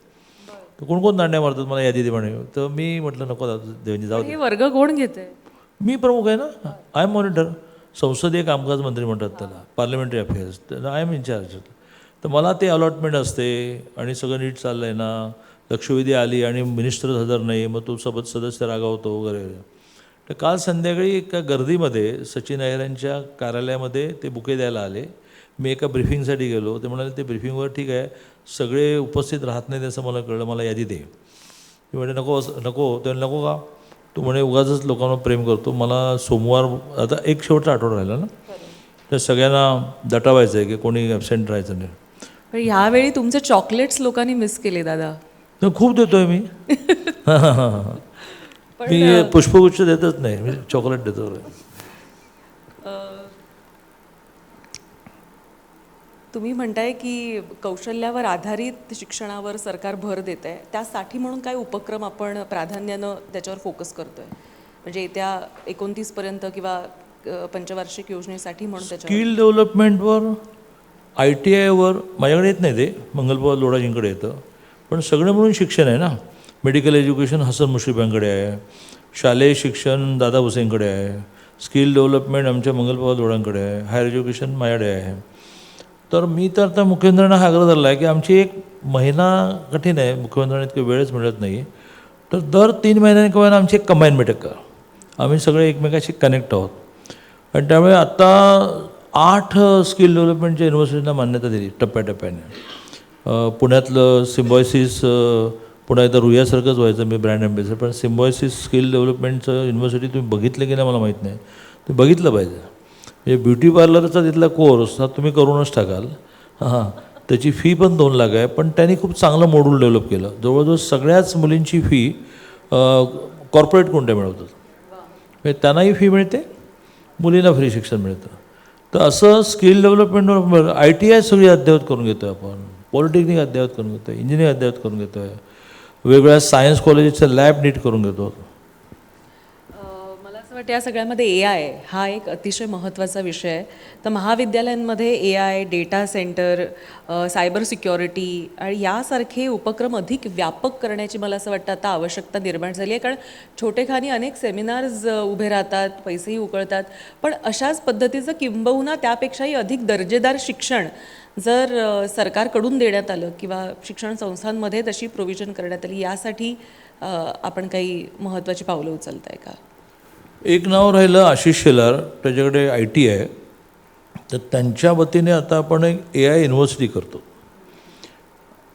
तर कोण दांड्या मारतात मला यादी दे म्हणे. तर मी म्हटलं नको देवेंद्रजी जाऊ दे. वर्ग कोण घेते? मी प्रमुख आहे ना, आय एम मॉनिटर. संसदीय कामकाज मंत्री म्हणतात त्याला, पार्लमेंटरी अफेअर्स. तर आय एम इन्चार्ज. तर मला ते अलॉटमेंट असते आणि सगळं नीट चाललं आहे ना, लक्षवेधी आली आणि मिनिस्टर हजर नाही मग तो सदस्य रागावतो वगैरे. तर काल संध्याकाळी एका गर्दीमध्ये सचिन अय्यरांच्या कार्यालयामध्ये ते बुके द्यायला आले. मी एका ब्रिफिंगसाठी गेलो. ते म्हणाले ते ब्रिफिंगवर ठीक आहे सगळे उपस्थित राहत नाहीत असं मला कळलं, मला यादी दे. मी म्हणे नको नको. ते नको का? तू म्हणे उगाचच लोकांवर प्रेम करतो. मला सोमवार आता एक शेवटचा आठवडा राहिला ना, तर सगळ्यांना दटावायचं आहे की कोणी ॲबसेंट राहायचं नाही. पण ह्यावेळी तुमचे चॉकलेट्स लोकांनी मिस केले दादा. तर खूप देतोय मी. मी पुष्पगुच्छ देतच नाही, मी चॉकलेट देतो. तुम्ही म्हणताय की कौशल्यावर आधारित शिक्षणावर सरकार भर देत आहे, त्यासाठी म्हणून काय उपक्रम आपण प्राधान्यानं त्याच्यावर फोकस करतोय? म्हणजे येत्या 29 पर्यंत किंवा पंचवार्षिक योजनेसाठी म्हणून त्याच्यावर स्किल डेव्हलपमेंटवर, ITIवर माझ्याकडे येत नाही, ते मंगलपाल लोढाजींकडे येतं. पण सगळं म्हणून शिक्षण आहे ना. मेडिकल एज्युकेशन हसन मुश्रीफ आहे, शालेय शिक्षण दादा हुसेनकडे आहे, स्किल डेव्हलपमेंट आमच्या मंगलपाल लोढांकडे आहे, हायर एज्युकेशन माझ्याकडे आहे. तर मी तर आता मुख्यमंत्र्यांना हा आग्रह धरला आहे की आमची एक महिना कठीण आहे, मुख्यमंत्र्यांना इतकं वेळच मिळत नाही, तर दर 3 महिन्यांनी किंवा आमची एक कंबाईन मीटिंग करा. आम्ही सगळे एकमेकाशी कनेक्ट आहोत. आणि त्यामुळे आता 8 स्किल डेव्हलपमेंटच्या युनिव्हर्सिटींना मान्यता दिली टप्प्याटप्प्याने. पुण्यातलं सिम्बॉयसिस, पुन्हा एकदा रुयासारखंच व्हायचं मी ब्रँड ॲम्बेसडर, पण सिम्बॉयसिस स्किल डेव्हलपमेंटचं युनिव्हर्सिटी तुम्ही बघितलं की नाही मला माहीत नाही, तुम्ही बघितलं पाहिजे. म्हणजे ब्युटी पार्लरचा तिथला कोर्स हा तुम्ही करूनच टाकाल. त्याची फी पण 2 लाख आहे, पण त्यांनी खूप चांगलं मॉड्यूल डेव्हलप केलं. जवळजवळ सगळ्याच मुलींची फी कॉर्पोरेट कोणत्या मिळवतात, म्हणजे त्यांनाही फी मिळते, मुलींना फ्री शिक्षण मिळतं. तर असं स्किल डेव्हलपमेंटवर ITI सगळी अद्ययावत करून घेतो आपण. पॉलिटेक्निक अद्ययावत करून घेतो आहे, इंजिनिअरिंग अद्ययावत करून घेतो आहे, वेगवेगळ्या सायन्स कॉलेजेसच्या लॅब नीट करून घेतो. मला असं वाटतं या सगळ्यामध्ये AI हा एक अतिशय महत्त्वाचा विषय आहे. तर महाविद्यालयांमध्ये AI, data centre, cyber security आणि यासारखे उपक्रम अधिक व्यापक करण्याची मला असं वाटतं आता आवश्यकता निर्माण झाली आहे. कारण छोटेखानी अनेक सेमिनार्स उभे राहतात, पैसेही उकळतात, पण अशाच पद्धतीचं किंबहुना त्यापेक्षाही अधिक दर्जेदार शिक्षण जर सरकारकडून देण्यात आलं किंवा शिक्षण संस्थांमध्ये तशी प्रोव्हिजन करण्यात आली, यासाठी आपण काही महत्त्वाची पावलं उचलताय का? एक नाव राहिलं आशिष शेलार, त्याच्याकडे IT आहे. तर त्यांच्या वतीने आता आपण एक AI युनिव्हर्सिटी करतो.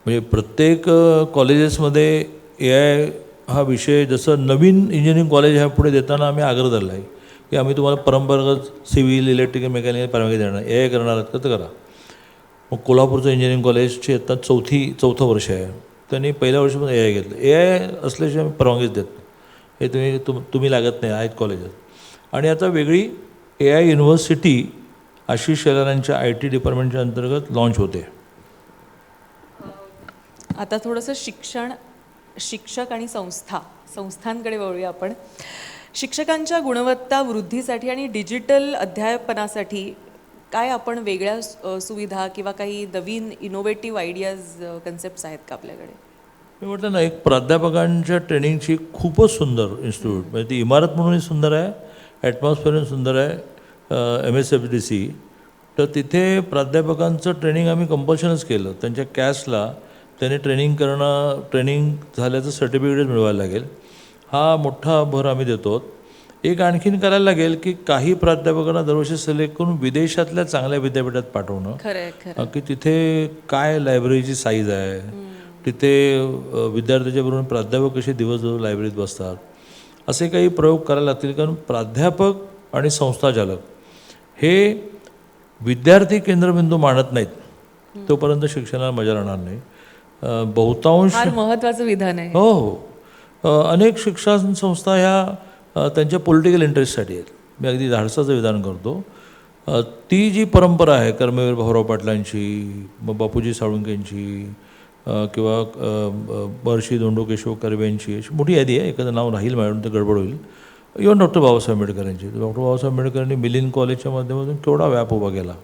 म्हणजे प्रत्येक कॉलेजेसमध्ये AI हा विषय, जसं नवीन इंजिनिअरिंग कॉलेज ह्या पुढे देताना आम्ही आग्रह धरला आहे की आम्ही तुम्हाला परंपरागत सिव्हिल, इलेक्ट्रिकल, मेकॅनिकल परवानगी देणार, AI करणार आहात तर करा. मग कोल्हापूरचं इंजिनिअरिंग कॉलेजची आता चौथं वर्ष आहे. त्यांनी पहिल्या वर्षापासून AI घेतलं. AI असल्याशिवाय आम्ही परवानगीच देत नाही, हे तुम्ही लागत नाही आहेत कॉलेजात. आणि आता वेगळी AI युनिव्हर्सिटी आशिष शेलारांच्या IT डिपार्टमेंटच्या अंतर्गत लॉन्च होते. आता थोडंसं शिक्षक आणि संस्थांकडे वळूया आपण. शिक्षकांच्या गुणवत्ता वृद्धीसाठी आणि डिजिटल अध्यापनासाठी काय आपण वेगळ्या सुविधा किंवा काही नवीन इनोव्हेटिव्ह आयडियाज, कन्सेप्ट्स आहेत का आपल्याकडे? मी म्हटलं ना, एक प्राध्यापकांच्या ट्रेनिंगची खूपच सुंदर इन्स्टिट्यूट, म्हणजे ती इमारत म्हणूनही सुंदर आहे, ॲटमॉस्फिअरही सुंदर आहे, MSFDC. तर तिथे प्राध्यापकांचं ट्रेनिंग आम्ही कंपल्शनच केलं. त्यांच्या कॅस्टला त्याने ट्रेनिंग झाल्याचं सर्टिफिकेटच मिळवायला लागेल, हा मोठा भर आम्ही देतो. एक आणखीन करायला लागेल की काही प्राध्यापकांना दरवर्षी सिलेक्ट करून विदेशातल्या चांगल्या विद्यापीठात पाठवणं, की तिथे काय लायब्ररीची साईज आहे, तिथे विद्यार्थ्याच्या बरोबर प्राध्यापक कसे दिवसभर लायब्ररीत बसतात, असे काही प्रयोग करायला लागतील. कारण प्राध्यापक आणि संस्थाचालक हे विद्यार्थी केंद्रबिंदू मानत नाहीत तोपर्यंत शिक्षणाला मजा राहणार नाही. बहुतांश फार महत्त्वाचं विधान आहे. हो, अनेक शिक्षण संस्था ह्या त्यांच्या पॉलिटिकल इंटरेस्टसाठी आहेत. मी अगदी धाडसाचं विधान करतो. ती जी परंपरा आहे कर्मवीर भाऊराव पाटलांची, मग बापूजी साळुंकेंची, किंवा महर्षी धोंडो केशव कर्वे यांची, अशी मोठी यादी आहे, एखादं नाव राहील मॅडम तर गडबड होईल. इव्हन डॉक्टर बाबासाहेब आंबेडकरांची. डॉक्टर बाबासाहेब आंबेडकरांनी मिलिंद कॉलेजच्या माध्यमातून केवढा व्याप उभा केला.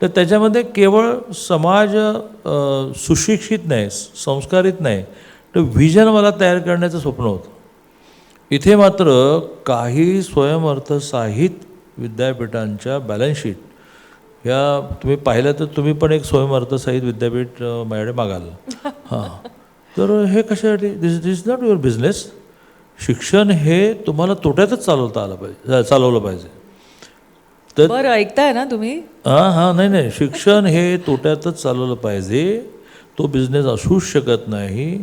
तर त्याच्यामध्ये केवळ समाज सुशिक्षित नाही, संस्कारित नाही, तर व्हिजन मला तयार करण्याचं स्वप्न होतं. इथे मात्र काही स्वयंअर्थसहित विद्यापीठांच्या बॅलन्स शीट ह्या तुम्ही पाहिलं तर तुम्ही पण एक स्वयंअर्थसहित विद्यापीठ माझ्याकडे मागाल. हां, तर हे कशासाठी? दिस इज नॉट युअर बिझनेस. शिक्षण हे तुम्हाला तोट्यातच चालवलं पाहिजे. तर बरं, ऐकताय ना तुम्ही? नाही, शिक्षण हे तोट्यातच चालवलं पाहिजे. तो बिझनेस असूच शकत नाही.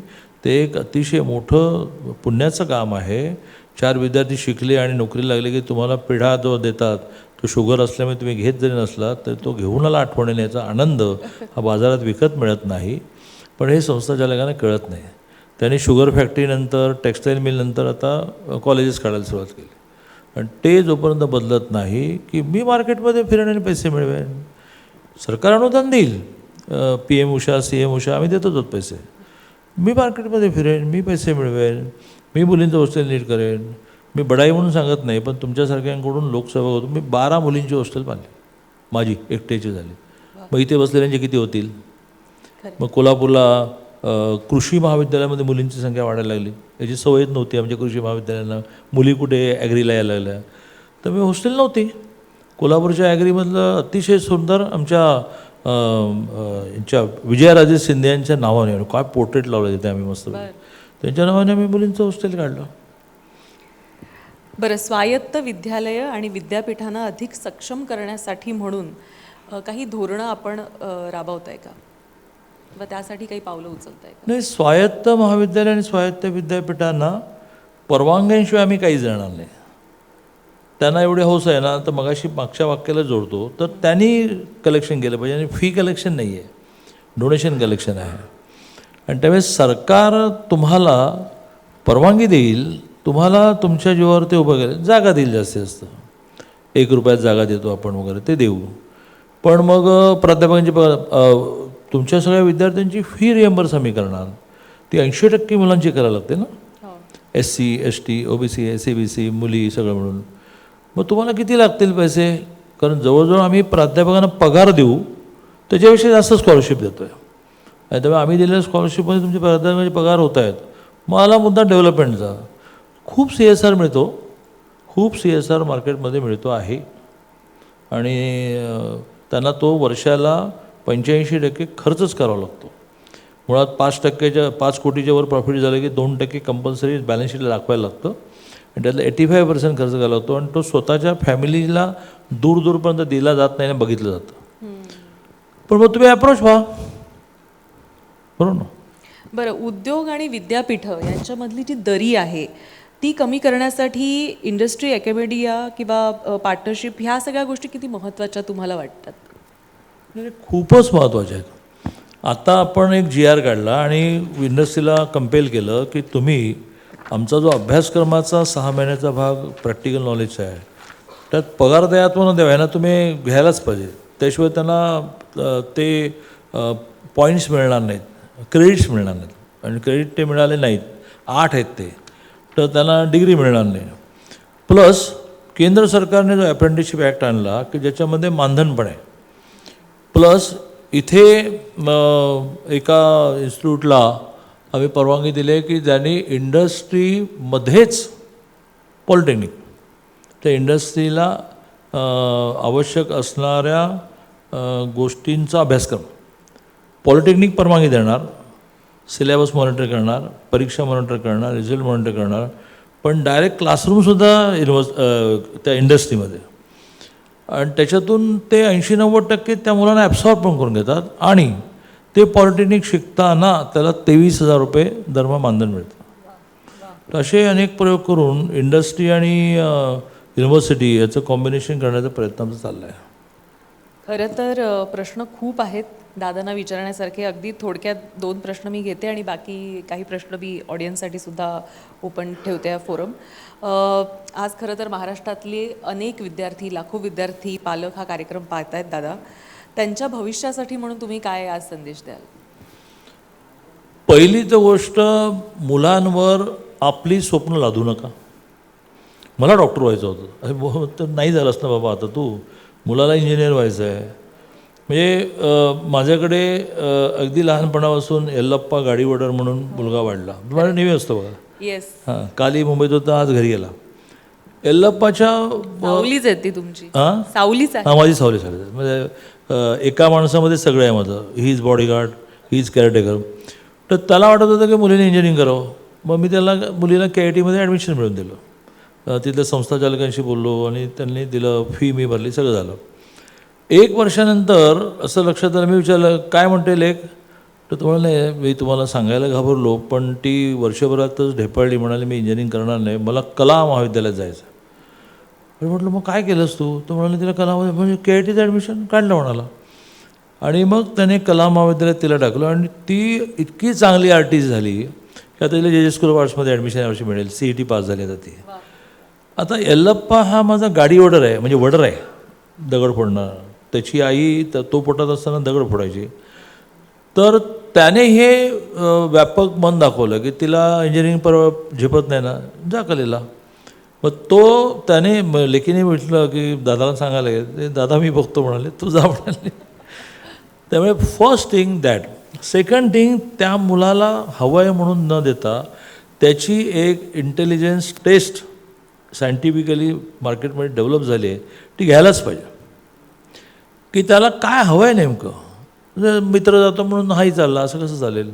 ते एक अतिशय मोठं पुण्याचं काम आहे. 4 विद्यार्थी शिकले आणि नोकरी लागले की तुम्हाला पिढा जो देतात, तो शुगर असल्यामुळे तुम्ही घेत जरी नसला तर तो घेऊन आला आठवणीने, याचा आनंद हा बाजारात विकत मिळत नाही. पण हे संस्थाचालकांना कळत नाही. त्यांनी शुगर फॅक्टरीनंतर, टेक्स्टाईल मिलनंतर आता कॉलेजेस काढायला सुरुवात केली. आणि ते जोपर्यंत बदलत नाही की मी मार्केटमध्ये फिरेन आणि पैसे मिळवेन, सरकार अनुदान देईल, PM उषा, CM उषा आम्ही देतोच पैसे, मी मार्केटमध्ये फिरेन, मी पैसे मिळवेन, मी मुलींचं हॉस्टेल नीट करेन. मी बडाई म्हणून सांगत नाही, पण तुमच्यासारख्यांकडून लोकसेवा होतो. मी 12 मुलींची हॉस्टेल बांधली, माझी एकट्याची झाली. मग इथे बसलेल्यांचे किती होतील? मग कोल्हापूरला कृषी महाविद्यालयामध्ये मुलींची संख्या वाढायला लागली. याची सवयच नव्हती आमच्या कृषी महाविद्यालयांना. मुली कुठे ॲग्रीला यायला लागल्या, तर मी हॉस्टेल नव्हती. कोल्हापूरच्या ॲग्रीमधलं अतिशय सुंदर आमच्या यांच्या विजयाराजे शिंदे यांच्या नावाने काय पोर्ट्रेट लावलं तिथे आम्ही मस्त, त्यांच्या नावाने आम्ही मुलींचं हॉस्टेल काढलं. बरं, स्वायत्त विद्यालयं आणि विद्यापीठांना अधिक सक्षम करण्यासाठी म्हणून काही धोरणं आपण राबवताय का, किंवा त्यासाठी काही पावलं उचलताय का? नाही, स्वायत्त महाविद्यालय आणि स्वायत्त विद्यापीठांना परवानग्यांशिवाय आम्ही काहीच जाणार नाही. त्यांना एवढे हौस आहे ना, तर मगाशी मागच्या वाक्याला जोडतो, तर त्यांनी कलेक्शन केलं पाहिजे. आणि फी कलेक्शन नाही आहे, डोनेशन कलेक्शन आहे. आणि त्यावेळेस सरकार तुम्हाला परवानगी देईल, तुम्हाला तुमच्या जीवावर ते उभं केलं, जागा देईल. जास्तीत जास्त 1 रुपयात जागा देतो आपण वगैरे, ते देऊ. पण मग प्राध्यापकांची तुमच्या सगळ्या विद्यार्थ्यांची फी रिएम्बर्स आम्ही करणार. ती 80% मुलांची करायला लागते ना, SC ST OBC SCBC मुली सगळं मिळून. मग तुम्हाला किती लागतील पैसे? कारण जवळजवळ आम्ही प्राध्यापकांना पगार देऊ त्याच्यापेक्षा जास्त स्कॉलरशिप देतो आहे. आणि त्यामुळे आम्ही दिलेल्या स्कॉलरशिपमध्ये तुमचे प्राध्यापकांचे पगार होत आहेत. मग आला मुद्दा डेव्हलपमेंटचा. खूप CSR मिळतो, खूप CSR मार्केटमध्ये मिळतो आहे. आणि त्यांना तो वर्षाला 85% खर्चच करावा लागतो. मुळात 5 कोटीच्या वर प्रॉफिट झालं की 2% कंपल्सरी बॅलन्स शीटला दाखवायला लागतं आणि त्यातलं 85% खर्च करावा लागतो. आणि तो स्वतःच्या फॅमिलीला दूरपर्यंत दिला जात नाही आणि बघितलं जातं. पण मग तुम्ही अप्रोच व्हा, बरोबर ना? बरं, उद्योग आणि विद्यापीठं यांच्यामधली जी दरी आहे ती कमी करण्यासाठी इंडस्ट्री अकॅडमिया किंवा पार्टनरशिप ह्या सगळ्या गोष्टी किती महत्त्वाच्या तुम्हाला वाटतात? म्हणजे खूपच महत्त्वाचे आहेत. आता आपण एक GR काढला आणि इंडस्ट्रीला कंपेल केलं की तुम्ही आमचा जो अभ्यासक्रमाचा 6 महिन्याचा भाग प्रॅक्टिकल नॉलेजचा आहे त्यात पगार द्या अथवा न द्यावा ह्यांना तुम्ही घ्यायलाच पाहिजे. त्याशिवाय त्यांना ते पॉईंट्स मिळणार नाहीत, क्रेडिट्स मिळणार नाहीत. आणि क्रेडिट ते मिळाले नाहीत, 8 आहेत ते, तर त्यांना डिग्री मिळणार नाही. प्लस केंद्र सरकारने जो अप्रेंटिसशिप ॲक्ट आणला की ज्याच्यामध्ये मानधन पण आहे. प्लस इथे एका इन्स्टिट्यूटला आम्ही परवानगी दिली आहे की ज्यांनी इंडस्ट्रीमध्येच पॉलिटेक्निक त्या इंडस्ट्रीला आवश्यक असणाऱ्या गोष्टींचा अभ्यासक्रम पॉलिटेक्निक परवानगी देणार, सिलेबस मॉनिटर करणार, परीक्षा मॉनिटर करणार, रिझल्ट मॉनिटर करणार, पण डायरेक्ट क्लासरूमसुद्धा त्या इंडस्ट्रीमध्ये. आणि त्याच्यातून ते 80-90% त्या मुलांना ॲब्सॉर्ब पण करून घेतात आणि ते पॉलिटेक्निक शिकताना त्याला 23,000 रुपये दरमहा मानधन मिळतं. तर असे अनेक प्रयोग करून इंडस्ट्री आणि युनिव्हर्सिटी याचं कॉम्बिनेशन करण्याचा प्रयत्न आमचा चालला आहे. खरं तर प्रश्न खूप आहेत दादांना विचारण्यासारखे. अगदी थोडक्यात 2 प्रश्न मी घेते आणि बाकी काही प्रश्न मी ऑडियन्ससाठी सुद्धा ओपन ठेवते हा फोरम. आज खरं तर महाराष्ट्रातले अनेक विद्यार्थी, लाखो विद्यार्थी, पालक हा कार्यक्रम पाहत आहेत दादा. त्यांच्या भविष्यासाठी म्हणून तुम्ही काय आज संदेश द्याल? पहिली तर गोष्ट, मुलांवर आपली स्वप्न लादू नका. मला डॉक्टर व्हायचं होतं, अरे तर नाही झालंच ना बाबा, आता तू मुलाला इंजिनियर व्हायचं आहे. म्हणजे माझ्याकडे अगदी लहानपणापासून यल्लप्पा गाडीवडर म्हणून मुलगा वाढला. तुम्हाला नेहमी असतो बघा. येस. हां, काली मुंबईत होता, आज घरी गेला. यल्लप्पाच्या सावलीच आहे ती तुमची? हां सावलीच आहे. हां, माझी सावली सावली. म्हणजे एका माणसामध्ये सगळं आहे माझं. He is bodyguard, he is caretaker. तर त्याला वाटत होतं की मुलीने इंजिनिअरिंग करावं. मग मी त्याला मुलीला KITमध्ये ॲडमिशन मिळवून दिलं. तिथल्या संस्थाचालकांशी बोललो आणि त्यांनी दिलं, फी मी भरली, सगळं झालं. 1 वर्षानंतर असं लक्षात आलं, मी विचारलं काय म्हणते लेख, तर तुम्हाला नाही, मी तुम्हाला सांगायला घाबरलो, पण ती वर्षभरातच ढेपाळली. म्हणाली मी इंजिनिअरिंग करणार नाही, मला कला महाविद्यालयात जायचं. आणि म्हटलं मग काय केलंस तू? तर म्हणाले तिला कला म्हणजे KITचं ॲडमिशन काढलं म्हणाला. आणि मग त्याने कला महाविद्यालयात तिला टाकलं आणि ती इतकी चांगली आर्टिस्ट झाली की आता तिला JJ स्कूल ऑफ आर्ट्समध्ये ॲडमिशन यावर्षी मिळेल. CET पास झाली आता ती. आता यल्लप्पा हा माझा गाडी वडर आहे, म्हणजे वडर आहे, दगड फोडणार. त्याची आई तो पोटात असताना दगड फोडायची. तर त्याने हे व्यापक मन दाखवलं की तिला इंजिनिअरिंग झेपत नाही ना, जा कलेला. मग त्याने लेकीने म्हटलं की दादाला सांगायला गेलं, दादा मी बघतो म्हणाले, तू जा म्हणाले. त्यामुळे first thing that. Second thing, त्या मुलाला हवं आहे म्हणून न देता त्याची एक इंटेलिजन्स टेस्ट सायंटिफिकली मार्केटमध्ये डेव्हलप झाली आहे, ती घ्यायलाच पाहिजे की त्याला काय हवं आहे नेमकं. म्हणजे मित्र जातो म्हणून हाही चालला, असं कसं चालेल.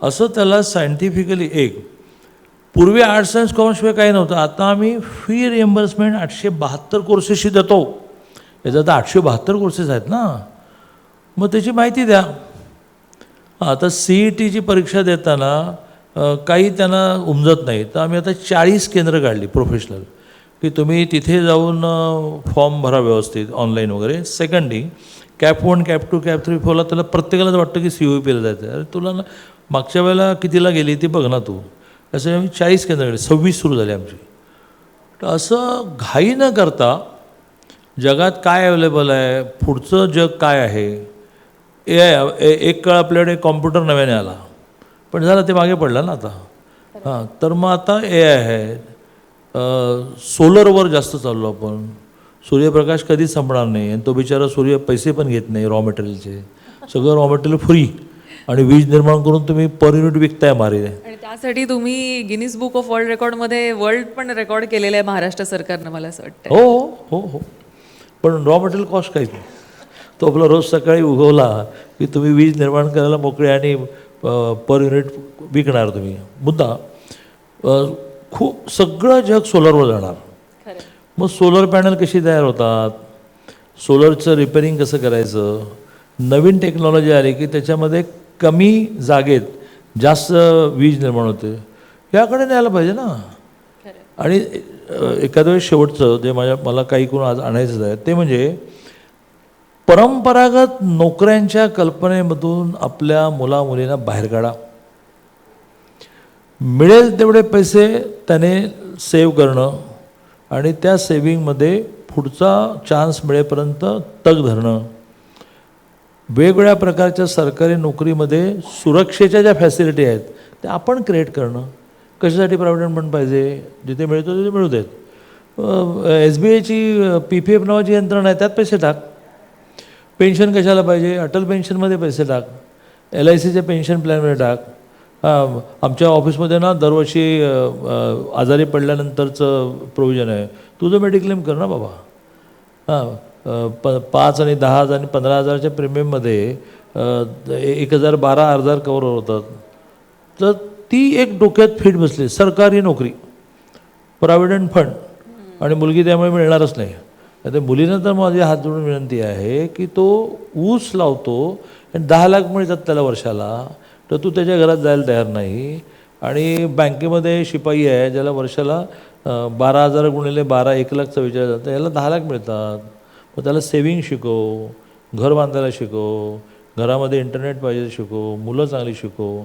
असं त्याला सायंटिफिकली पूर्वी आर्ट्स सायन्स कॉमर्सशिवाय काही नव्हतं. आता आम्ही फी रिएम्बर्समेंट 872 कोर्सेसशी देतो. याचा आता 872 कोर्सेस आहेत ना, मग त्याची माहिती द्या. आता CETची परीक्षा देताना काही त्यांना उमजत नाही, तर आम्ही आता 40 केंद्र काढली प्रोफेशनल की तुम्ही तिथे जाऊन फॉर्म भरा व्यवस्थित ऑनलाईन वगैरे. सेकंडली कॅप 1, कॅप 2, कॅप 3, 4ला त्याला प्रत्येकालाच वाटतं की COEPला जायचं आहे. अरे तुला ना मागच्या वेळेला कितीला गेली ती बघ ना तू. असं आम्ही 40 केंद्र काढली, 26 सुरू झाली आमची. तर असं घाई न करता जगात काय अवेलेबल आहे, पुढचं जग काय आहे, एक काळ आपल्याकडे कॉम्प्युटर नव्याने आला, पण झालं ते मागे पडलं ना आता. हां, तर मग आता AI आहे. सोलरवर जास्त चाललो आपण. सूर्यप्रकाश कधीच संपणार नाही आणि तो बिचारा सूर्य पैसे पण घेत नाही रॉ मटेरियलचे. सगळं रॉ मटेरियल फ्री आणि वीज निर्माण करून तुम्ही पर युनिट विकताय मारे. आणि त्यासाठी तुम्ही गिनीज बुक ऑफ वर्ल्ड रेकॉर्डमध्ये वर्ल्ड पण रेकॉर्ड केलेलं आहे महाराष्ट्र सरकारनं, मला असं वाटतं. हो हो हो. पण रॉ मटेरियल कॉस्ट काहीच नाही. तो आपला रोज सकाळी उगवला की तुम्ही वीज निर्माण करायला मोकळे आणि पर युनिट विकणार तुम्ही. मुद्दा खूप सगळं जग सोलरवर जाणार. खरं. मग सोलर पॅनल कशी तयार होतात, सोलरचं रिपेरिंग कसं करायचं, नवीन टेक्नॉलॉजी आली की त्याच्यामध्ये कमी जागेत जास्त वीज निर्माण होते, याकडे न्यायला पाहिजे ना. आणि एखाद्या वेळेस शेवटचं जे मला काही कोण आज आणायचं आहे ते म्हणजे परंपरागत नोकऱ्यांच्या कल्पनेमधून आपल्या मुलामुलींना बाहेर काढा. मिळेल तेवढे पैसे त्याने सेव्ह करणं आणि त्या सेविंगमध्ये पुढचा चान्स मिळेपर्यंत तग धरणं. वेगवेगळ्या प्रकारच्या सरकारी नोकरीमध्ये सुरक्षेच्या ज्या फॅसिलिटी आहेत त्या आपण क्रिएट करणं. कशासाठी प्रॉव्हिडंट फंड पाहिजे, जिथे मिळतो तिथे मिळू देत. SBIची PPF नावाची यंत्रणा आहे, त्यात पैसे टाक. पेन्शन कशाला पाहिजे, अटल पेन्शनमध्ये पैसे टाक, LICच्या पेन्शन प्लॅनमध्ये टाक. आमच्या ऑफिसमध्ये ना दरवर्षी आजारी पडल्यानंतरचं प्रोव्हिजन आहे, तुझं मेडिक्लेम कर ना बाबा. 5 आणि 10 आणि 15,000च्या प्रीमियममध्ये 1,000 12,000 कवर होतात. तर ती एक डोक्यात फिट बसली. सरकारी नोकरी, प्रॉव्हिडंट फंड आणि मुलगी त्यामुळे मिळणारच नाही. आता मुलीनं तर माझी हात जोडून विनंती आहे की तो ऊस लावतो आणि 10 लाख मिळतात त्याला वर्षाला, तर तू त्याच्या घरात जायला तयार नाही. आणि बँकेमध्ये शिपाई आहे ज्याला वर्षाला 12,000 गुणिले 12 1,44,000 जातं, याला 10 लाख मिळतात. मग त्याला सेविंग शिकव, घर बांधायला शिकव, घरामध्ये इंटरनेट पाहिजे शिकव, मुलं चांगली शिकव.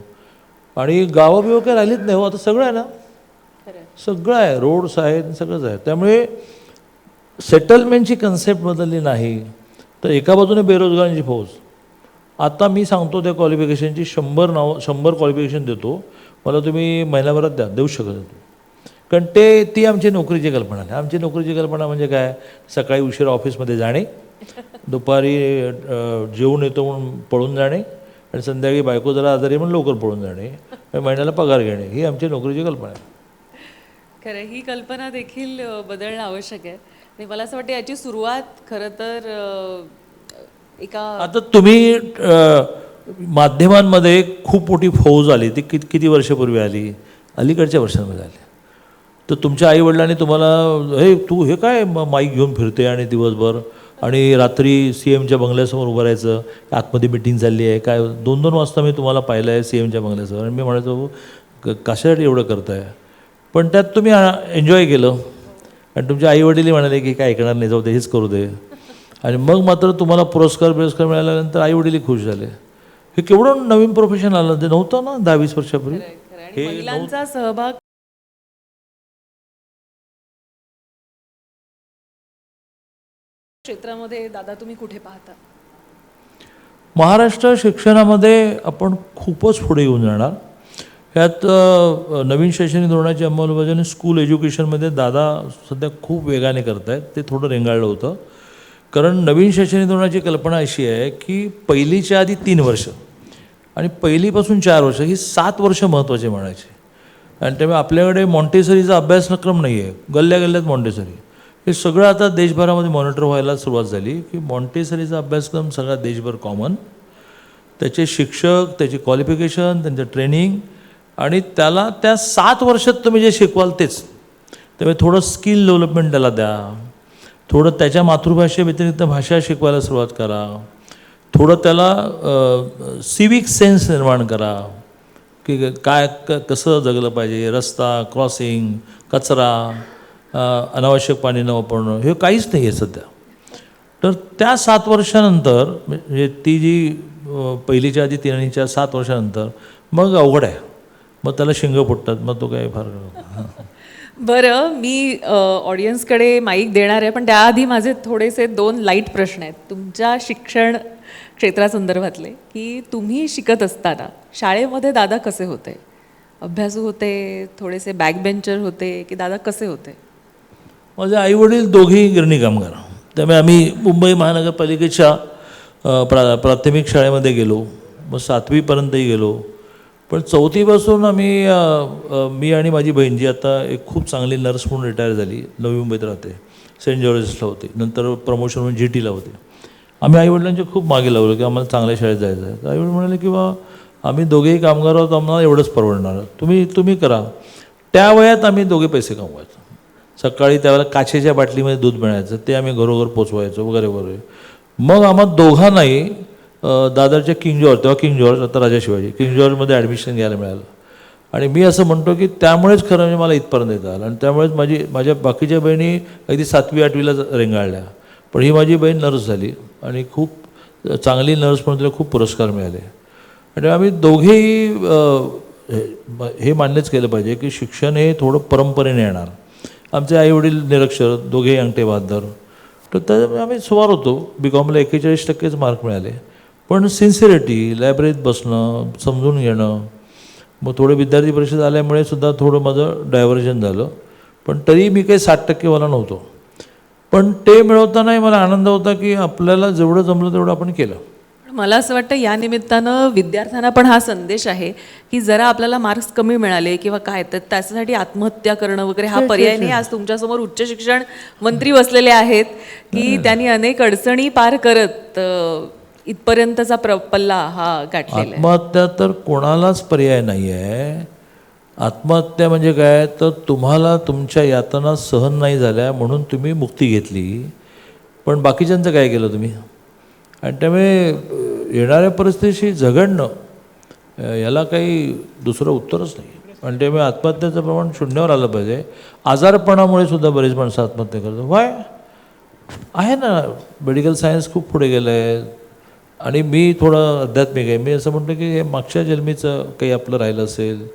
आणि गावं बिवं काही राहिलीच नाही हो, आता सगळं आहे ना, सगळं आहे, रोड्स आहेत, सगळंच आहे. त्यामुळे सेटलमेंटची कन्सेप्ट बदलली नाही तर एका बाजूने बेरोजगारांची फौज. आता मी सांगतो त्या क्वालिफिकेशनची 100 क्वालिफिकेशन देतो, मला तुम्ही महिन्याभरात देऊ शकत नाही. कारण ती आमची नोकरीची कल्पना आहे. आमची नोकरीची कल्पना म्हणजे काय, सकाळी उशिरा ऑफिसमध्ये जाणे, दुपारी जेवून येतो म्हणून पळून जाणे आणि संध्याकाळी बायको जरा आजारी म्हणून लवकर पळून जाणे आणि महिन्याला पगार घेणे, ही आमची नोकरीची कल्पना आहे. खरं, ही कल्पना देखील बदलणं आवश्यक आहे. आणि मला असं वाटतं याची सुरुवात खरं तर एका आता तुम्ही माध्यमांमध्ये खूप मोठी फौज आली, ती किती वर्षापूर्वी आली, अलीकडच्या वर्षांमध्ये आली. तर तुमच्या आईवडिलांनी तुम्हाला हे तू हे काय माईक घेऊन फिरते आणि दिवसभर आणि रात्री CMच्या बंगल्यासमोर उभं राहायचं, आतमध्ये मिटिंग चालली आहे काय, 2-2 वाजता मी तुम्हाला पाहिलं आहे CMच्या बंगल्यासमोर. आणि मी म्हणायचो कशासाठी एवढं करताय, पण त्यात तुम्ही एन्जॉय केलं. आणि तुमच्या आईवडीलही म्हणाले की काय ऐकणार नाही, जाऊ दे, हेच करू दे. आणि मग मात्र तुम्हाला पुरस्कार मिळाल्यानंतर आईवडीलही खुश झाले. हे केवढं नवीन प्रोफेशन आलं, ते नव्हतं ना 10-20 वर्षापूर्वी. आणि महिलांचा सहभाग क्षेत्रामध्ये दादा तुम्ही कुठे पाहता? महाराष्ट्र शिक्षणामध्ये आपण खूपच पुढे येऊन जाणार. ह्यात नवीन शैक्षणिक धोरणाची अंमलबजावणी स्कूल एज्युकेशनमध्ये दादा सध्या खूप वेगाने करत आहेत. ते थोडं रेंगाळलं होतं, कारण नवीन शैक्षणिक धोरणाची कल्पना अशी आहे की पहिलीच्या आधी 3 वर्ष आणि पहिलीपासून 4 वर्ष ही 7 वर्ष महत्त्वाची म्हणायची. आणि त्यामुळे आपल्याकडे मॉन्टेसरीचा अभ्यासक्रम नाही आहे, गल्ल्या गल्ल्यात मॉन्टेसरी. हे सगळं आता देशभरामध्ये मॉनिटर व्हायला सुरुवात झाली की मॉन्टेसरीचा अभ्यासक्रम सगळा देशभर कॉमन, त्याचे शिक्षक, त्याची क्वालिफिकेशन, त्यांचं ट्रेनिंग आणि त्याला त्या 7 वर्षात तुम्ही जे शिकवाल तेच. त्यामुळे थोडं स्किल डेव्हलपमेंट त्याला द्या, थोडं त्याच्या मातृभाषेव्यतिरिक्त भाषा शिकवायला सुरुवात करा, थोडं त्याला सिविक सेन्स निर्माण करा की काय कसं जगलं पाहिजे, रस्ता क्रॉसिंग, कचरा, अनावश्यक पाणी न वापरणं, हे काहीच नाही आहे सध्या. तर त्या 7 वर्षानंतर म्हणजे ती जी पहिलीच्या आधी 3 आणि 7 वर्षानंतर मग अवघड आहे. मग त्याला शिंग फुटतात, मग तो काय फार बरं, मी ऑडियन्सकडे माईक देणार आहे, पण त्याआधी माझे थोडेसे 2 लाईट प्रश्न आहेत तुमच्या शिक्षण क्षेत्रासंदर्भातले, की तुम्ही शिकत असताना शाळेमध्ये दादा कसे होते? अभ्यासू होते, थोडेसे बॅकबेंचर होते, की दादा कसे होते? माझे आईवडील दोघेही गिरणी कामगार, त्यामुळे आम्ही मुंबई महानगरपालिकेच्या प्राथमिक शाळेमध्ये गेलो, मग 7वीपर्यंतही गेलो. पण 4थीपासून आम्ही मी आणि माझी बहीण जी आता एक खूप चांगली नर्स म्हणून रिटायर झाली, नवी मुंबईत राहते, सेंट जॉर्जेसला होते, नंतर प्रमोशन म्हणून GTला होते. आम्ही आईवडिलांच्या खूप मागे लावलं की आम्हाला चांगल्या शाळेत जायचं आहे. तर आईवडील म्हणाले की बा आम्ही दोघेही कामगार आहोत, आम्हाला एवढंच परवडणार, तुम्ही करा. त्या वयात आम्ही दोघे पैसे कमवायचो. सकाळी त्यावेळेला काचेच्या बाटलीमध्ये दूध मिळायचं, ते आम्ही घरोघर पोचवायचो वगैरे वगैरे. मग आम्हा दोघांनाही दादरच्या किंग जॉर्ज, तेव्हा किंग जॉर्ज आता राजा शिवाजी, किंग जॉर्जमध्ये ॲडमिशन घ्यायला मिळालं. आणि मी असं म्हणतो की त्यामुळेच खरं म्हणजे मला इथपर्यंत येता आलं. आणि त्यामुळेच माझ्या बाकीच्या बहिणी अगदी 7वी 8वीला रेंगाळल्या, पण ही माझी बहीण नर्स झाली आणि खूप चांगली नर्स म्हणून तिला खूप पुरस्कार मिळाले. आणि आम्ही दोघेही हे मान्यच केलं पाहिजे की शिक्षण हे थोडं परंपरेने येणार. आमचे आईवडील निरक्षर, दोघेही अंगठे बहाद्दर, तर त्यामुळे आम्ही स्वार होतो. BComला 41% मार्क मिळाले. पण सिन्सिरिटी, लायब्ररीत बसणं, समजून घेणं, मग थोडे विद्यार्थी परिषद आल्यामुळे सुद्धा थोडं माझं डायव्हर्जन झालं. पण तरी मी काही 60%वाला नव्हतो. पण ते मिळवतानाही मला आनंद होता की आपल्याला जेवढं जमलं तेवढं आपण केलं. मला असं वाटतं या निमित्तानं विद्यार्थ्यांना पण हा संदेश आहे की जरा आपल्याला मार्क्स कमी मिळाले किंवा काय, तर त्याच्यासाठी आत्महत्या करणं वगैरे हा पर्याय नाही. आज तुमच्यासमोर उच्च शिक्षण मंत्री बसलेले आहेत की त्यांनी अनेक अडचणी पार करत इथपर्यंतचा पल्ला हा गाठलेला आहे. आत्महत्या तर कोणालाच पर्याय नाही आहे. आत्महत्या म्हणजे काय, तर तुम्हाला तुमच्या यातना सहन नाही झाल्या म्हणून तुम्ही मुक्ती घेतली, पण बाकीच्यांचं काय केलं तुम्ही? आणि त्यामुळे येणाऱ्या परिस्थितीशी झगडणं याला काही दुसरं उत्तरच नाही. आणि त्यामुळे आत्महत्याचं प्रमाण शून्यावर आलं पाहिजे. आजारपणामुळे सुद्धा बरेच माणसं आत्महत्या करतात. वाय आहे ना, मेडिकल सायन्स खूप पुढे गेलं आहे. आणि मी थोडं आध्यात्मिक आहे. मी असं म्हणतो की हे मागच्या जन्मीचं काही आपलं राहिलं असेल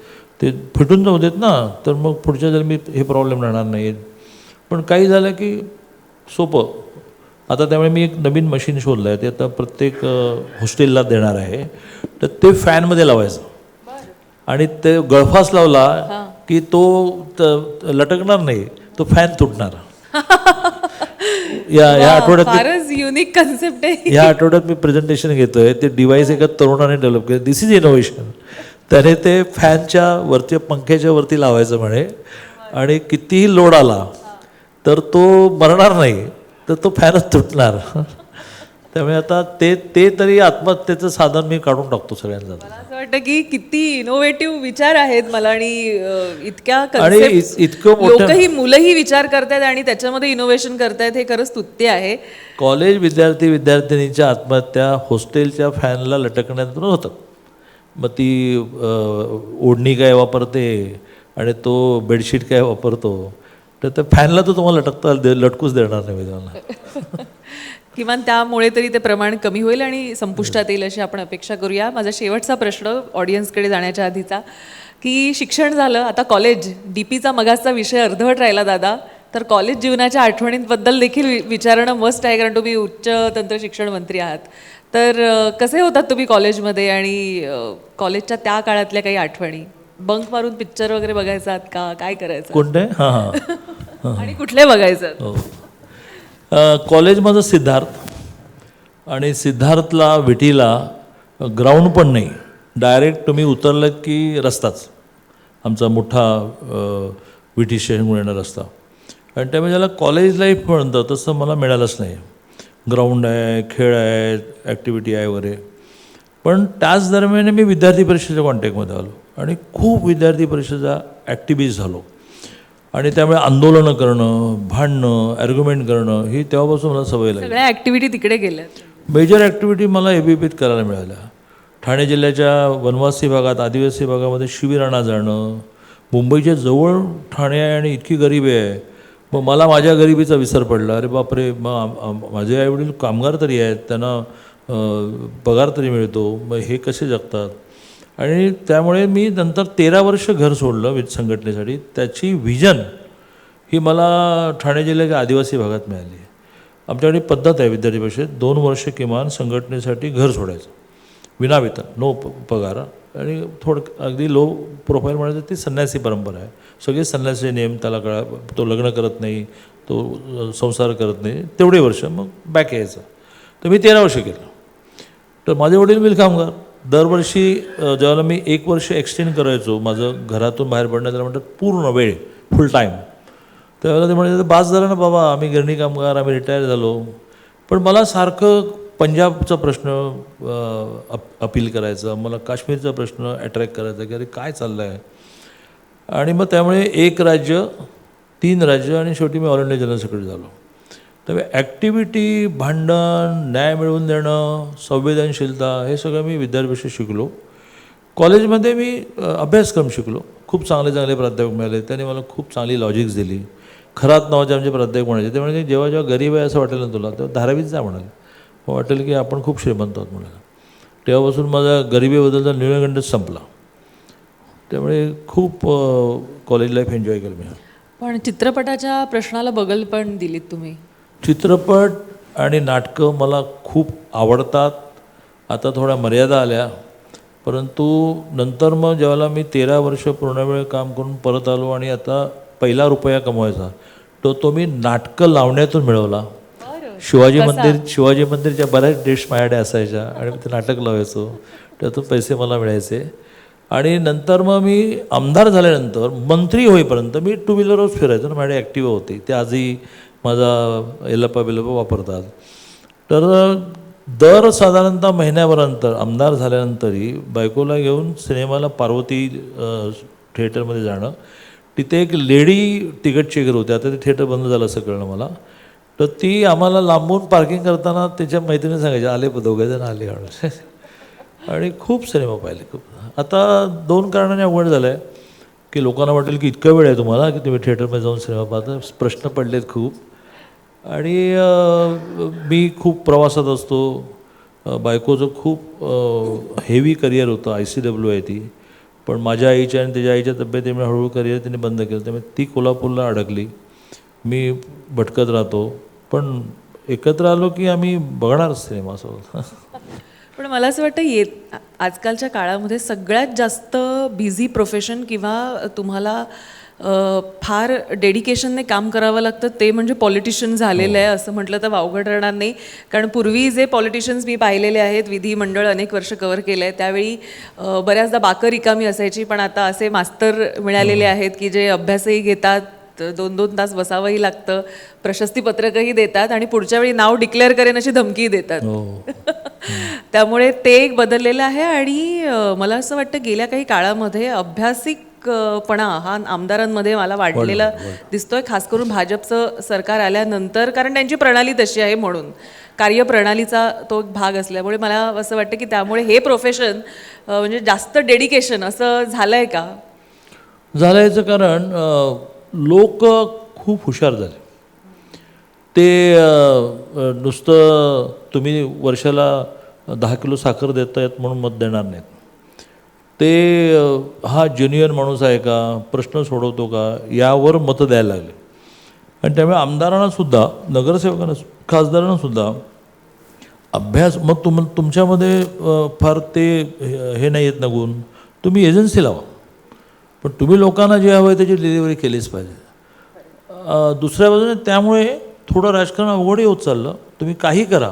ते फिटून जाऊ देत ना, तर मग पुढच्या जन्मीत हे प्रॉब्लेम राहणार नाहीत. पण काही झालं की सोपं. आता त्यामुळे मी एक नवीन मशीन शोधलं आहे, ते आता प्रत्येक हॉस्टेलला देणार आहे. तर ते फॅनमध्ये लावायचं आणि ते गळफास लावला की तो लटकणार नाही, तो फॅन तुटणार. या आठवड्यात फारच युनिक कन्सेप्ट आहे. या आठवड्यात मी प्रेझेंटेशन घेतोय. ते डिव्हाइस एका तरुणाने डेव्हलप केलं. दिस इज इनोव्हेशन. त्याने ते फॅनच्या वरती, पंख्याच्या वरती लावायचं म्हणे, आणि कितीही लोड आला तर तो मरणार नाही, तर तो फॅनच तुटणार. त्यामुळे आता ते तरी आत्महत्येचं साधन मी काढून टाकतो सगळ्यांना. मला असं वाटतं की किती इनोव्हेटिव्ह विचार आहेत मला, आणि इतक्या आणि इतकं मोठं लोकही, मुलंही विचार करतायत आणि त्याच्यामध्ये इनोव्हेशन करतायत, हे खरंच स्तुत्य आहे. कॉलेज विद्यार्थींच्या आत्महत्या हॉस्टेलच्या फॅनला लटकण्यातून होतात. मग ती ओढणी काय वापरते आणि तो बेडशीट काय वापरतो, तर त्या फॅनला तर तुम्हाला लटकूच देणार नाही मी तुम्हाला. किमान त्यामुळे तरी ते प्रमाण कमी होईल आणि संपुष्टात येईल अशी आपण अपेक्षा करूया. माझा शेवटचा प्रश्न ऑडियन्सकडे जाण्याच्या आधीचा, की शिक्षण झालं, आता कॉलेज, DPचा मगाचा विषय अर्धवट राहिला दादा, तर कॉलेज जीवनाच्या आठवणींबद्दल देखील विचारणं मस्ट आहे, कारण तुम्ही उच्च तंत्र शिक्षण मंत्री आहात. तर कसे होतात तुम्ही कॉलेजमध्ये, आणि कॉलेजच्या त्या काळातल्या काही आठवणी? बंक मारून पिक्चर वगैरे बघायचात का, काय करायचं? कोणते? हां. आणि कुठले बघायचं? हो. कॉलेज माझं सिद्धार्थ, आणि सिद्धार्थला विटीला ग्राउंड पण नाही, डायरेक्ट तुम्ही उतरलं की रस्ताच, आमचा मोठा विटी स्टेशनकडून येणार रस्ता. आणि त्यामुळे ज्याला कॉलेज लाईफ म्हणतं तसं मला मिळालंच नाही. ग्राउंड आहे, खेळ आहे, ॲक्टिव्हिटी आहे वगैरे. पण त्याच दरम्यान मी विद्यार्थी परिषदेच्या कॉन्टॅक्टमध्ये आलो आणि खूप विद्यार्थी परिषदेचा ॲक्टिव्हिस्ट झालो. आणि त्यामुळे आंदोलनं करणं, भांडणं, ॲर्ग्युमेंट करणं, ही तेव्हापासून मला सवय लागली. सगळ्या ॲक्टिव्हिटी तिकडे गेल्या. मेजर ॲक्टिव्हिटी मला ABVPत करायला मिळाल्या. ठाणे जिल्ह्याच्या वनवासी भागात, आदिवासी भागामध्ये शिबिरांना जाणं. मुंबईच्या जवळ ठाणे आहे आणि इतकी गरिबी आहे. मग मला माझ्या गरिबीचा विसर पडला. अरे बापरे, मग माझे आईवडील कामगार तरी आहेत, त्यांना पगार तरी मिळतो, मग हे कसे जगतात? आणि त्यामुळे मी नंतर 13 वर्ष घर सोडलं संघटनेसाठी. त्याची व्हिजन ही मला ठाणे जिल्ह्याच्या आदिवासी भागात मिळाली आहे. आमच्याकडे पद्धत आहे विद्यार्थी परिषदेत 2 वर्ष किमान संघटनेसाठी घर सोडायचं विनावेतन, नो पगार, आणि अगदी लो प्रोफाईल म्हणायचं ती संन्यासी परंपरा आहे. सगळे संन्यासी नियम त्याला कळा, तो लग्न करत नाही, तो संसार करत नाही, तेवढे वर्ष मग बॅक यायचं. तर मी 13 वर्ष केलं. तर माझे वडील मिल कामगार. दरवर्षी जेव्हा मी 1 वर्ष एक्सटेंड करायचो माझं घरातून बाहेर पडणं, त्याला म्हणतात पूर्ण वेळ, फुल टाईम. त्यावेळेला ते म्हणायचं बास झालं ना बाबा, आम्ही गिरणी कामगार, आम्ही रिटायर झालो. पण मला सारखं पंजाबचा प्रश्न अपील करायचा, मला काश्मीरचा प्रश्न अट्रॅक्ट करायचा की अरे काय चाललं आहे. आणि मग त्यामुळे 1 राज्य 3 राज्य आणि शेवटी मी ऑल इंडिया जनरल सेक्रेटरी झालो. त्यामुळे ॲक्टिव्हिटी, भांडण, न्याय मिळवून देणं, संवेदनशीलता, हे सगळं मी विद्यार्थी परिषदेत शिकलो. कॉलेजमध्ये मी अभ्यासक्रम शिकलो. खूप चांगले चांगले प्राध्यापक मिळाले, त्यांनी मला खूप चांगली लॉजिक्स दिली. खरात नावाचे आमचे प्राध्यापक म्हणायचे, ते म्हणजे जेव्हा जेव्हा गरीब आहे असं वाटेल ना तुला, तेव्हा धारावीत जा म्हणाले, वाटेल की आपण खूप श्रीमंत आहोत म्हणाले. तेव्हापासून माझा गरिबीबद्दलचा न्यूनगंडच संपला. त्यामुळे खूप कॉलेज लाईफ एन्जॉय केलं मी. पण चित्रपटाच्या प्रश्नाला बगल पण दिलीत तुम्ही. चित्रपट आणि नाटकं मला खूप आवडतात. आता थोड्या मर्यादा आल्या, परंतु नंतर मग जेव्हा मी 13 वर्ष पूर्णवेळ काम करून परत आलो आणि आता पहिला रुपया कमवायचा तो मी नाटकं लावण्यातून मिळवला. शिवाजी मंदिरच्या बऱ्याच डिश माझ्याकडे असायच्या आणि मी ते नाटक लावायचो, त्यातून पैसे मला मिळायचे. आणि नंतर मग मी आमदार झाल्यानंतर मंत्री होईपर्यंत मी 2 व्हीलरच फिरायचो ना, माझ्याकडे ॲक्टिवा होती. ते आजही माझा एलप्पा बिलप्पा वापरतात. तर साधारणतः महिन्याभरानंतर आमदार झाल्यानंतरही बायकोला घेऊन सिनेमाला पार्वती थिएटरमध्ये जाणं. तिथे एक लेडी तिकीट चेकर होते, आता ते थिएटर बंद झालं असं कळलं मला. तर ती आम्हाला लांबून पार्किंग करताना त्याच्या मैत्रिणी सांगायचे आले 2 आले हळू. आणि खूप सिनेमा पाहिले खूप. आता 2 कारणाने अवघड झालं आहे की लोकांना वाटेल की इतका वेळ आहे तुम्हाला की तुम्ही थिएटरमध्ये जाऊन सिनेमा पाहता. प्रश्न पडलेत खूप. आणि मी खूप प्रवासात असतो. बायकोचं खूप हेवी करिअर होतं, ICW आहे ती. पण माझ्या आईच्या आणि त्याच्या आईच्या तब्येतीमुळे हळूहळू करिअर तिने बंद केलं. त्यामुळे ती कोल्हापूरला अडकली, मी भटकत राहतो. पण एकत्र आलो की आम्ही बघणार सिनेमा सोबत. पण मला असं वाटतं आजकालच्या काळामध्ये सगळ्यात जास्त बिझी प्रोफेशन किंवा तुम्हाला फार डेडिकेशनने काम करावं लागतं ते म्हणजे पॉलिटिशियन झालेलं आहे असं म्हटलं तर वावगं ठरणार नाही. कारण पूर्वी जे पॉलिटिशियन्स मी पाहिलेले आहेत, विधिमंडळ अनेक वर्ष कव्हर केलं आहे, त्यावेळी बऱ्याचदा बाकं रिकामी असायची. पण आता असे मास्तर मिळालेले आहेत की जे अभ्यासही घेतात, 2-2 तास बसावंही लागतं, प्रशस्तीपत्रकही देतात आणि पुढच्या वेळी नाव डिक्लेअर करेन अशी धमकी देतात. त्यामुळे ते एक बदललेलं आहे. आणि मला असं वाटतं गेल्या काही काळामध्ये अभ्यासिकपणा हा आमदारांमध्ये मला वाढलेला दिसतोय, खास करून भाजपचं सरकार आल्यानंतर. कारण त्यांची प्रणाली तशी आहे, म्हणून कार्यप्रणालीचा तो एक भाग असल्यामुळे मला असं वाटतं की त्यामुळे हे प्रोफेशन म्हणजे जास्त डेडिकेशन असं झालं आहे का? झालं याचं कारण लोक खूप हुशार झाले. ते नुसतं तुम्ही वर्षाला 10 किलो साखर देतायत म्हणून मत देणार नाहीत. ते हा जेन्युइन माणूस आहे का, प्रश्न सोडवतो का, यावर मतं द्यायला लागले. आणि त्यामुळे आमदारांनासुद्धा, नगरसेवकांना, खासदारांनासुद्धा अभ्यास, मग तुमच्यामध्ये फार ते हे नाही येत ना गुण, तुम्ही एजन्सी लावा, पण तुम्ही लोकांना जे हवं आहे त्याची डिलिव्हरी केलीच पाहिजे. दुसऱ्या बाजूने त्यामुळे थोडं राजकारण अवघडही होत चाललं. तुम्ही काही करा,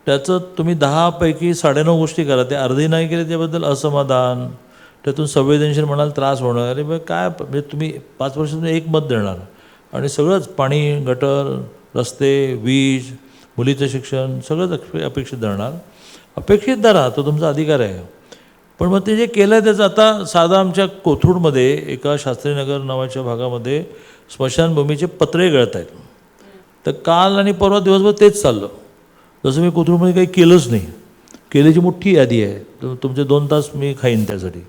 त्याचं तुम्ही 10 पैकी 9.5 गोष्टी करा, ते अर्धी नाही केली त्याबद्दल असमाधान, त्यातून संवेदनशील म्हणाल त्रास होणं. अरे मग काय, म्हणजे तुम्ही 5 वर्षातून 1 मत देणार आणि सगळंच पाणी, गटर, रस्ते, वीज, मुलीचं शिक्षण सगळंच अपेक्षित धरणार. अपेक्षित धरा, तो तुमचा अधिकार आहे. पण मग ते जे केलं आहे त्याचं, आता साधा आमच्या कोथरूडमध्ये एका शास्त्रीनगर नावाच्या भागामध्ये स्मशानभूमीचे पत्रे गळत आहेत. तर काल आणि परवा दिवसभर तेच चाललं. जसं मी कोथरूडमध्ये काही केलंच नाही, केल्याची मोठी यादी आहे, तुमचे 2 तास मी खाईन त्यासाठी.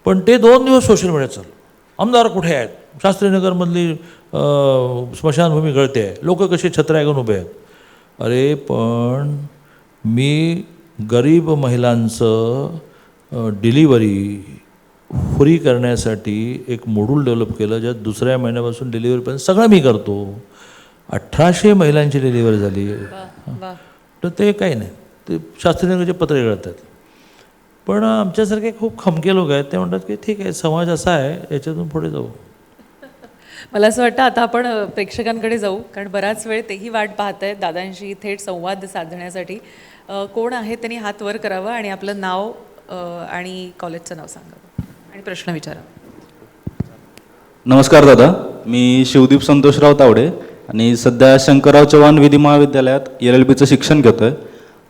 पण ते 2 दिवस सोशल मीडियात चाललं. आमदार कुठे आहेत, शास्त्रीनगरमधली स्मशानभूमी गळते आहे, लोक कसे छत्र्या घेऊन उभे आहेत. अरे पण मी गरीब महिलांचं डिलिव्हरी, फ्री करण्यासाठी एक मॉड्यूल डेव्हलप केलं, ज्यात दुसऱ्या महिन्यापासून डिलिव्हरीपर्यंत सगळं मी करतो. 1800 महिलांची डिलिव्हरी झाली. वा. तर ते काही नाही, ते शास्त्रीय पत्रे गळतात. पण आमच्यासारखे खूप खमके लोक आहेत, ते म्हणतात की ठीक आहे, समाज असा आहे, याच्यातून पुढे जाऊ. मला असं वाटतं आता आपण प्रेक्षकांकडे जाऊ, कारण बराच वेळ तेही वाट पाहत आहेत दादांशी थेट संवाद साधण्यासाठी. कोण आहे त्यांनी हात वर करावा आणि आपलं नाव आणि कॉलेजचं नाव सांगावं आणि प्रश्न विचारावा. नमस्कार दादा, मी शिवदीप संतोषराव तावडे आणि सध्या शंकरराव चव्हाण विधी महाविद्यालयात LLBचं शिक्षण घेतो आहे.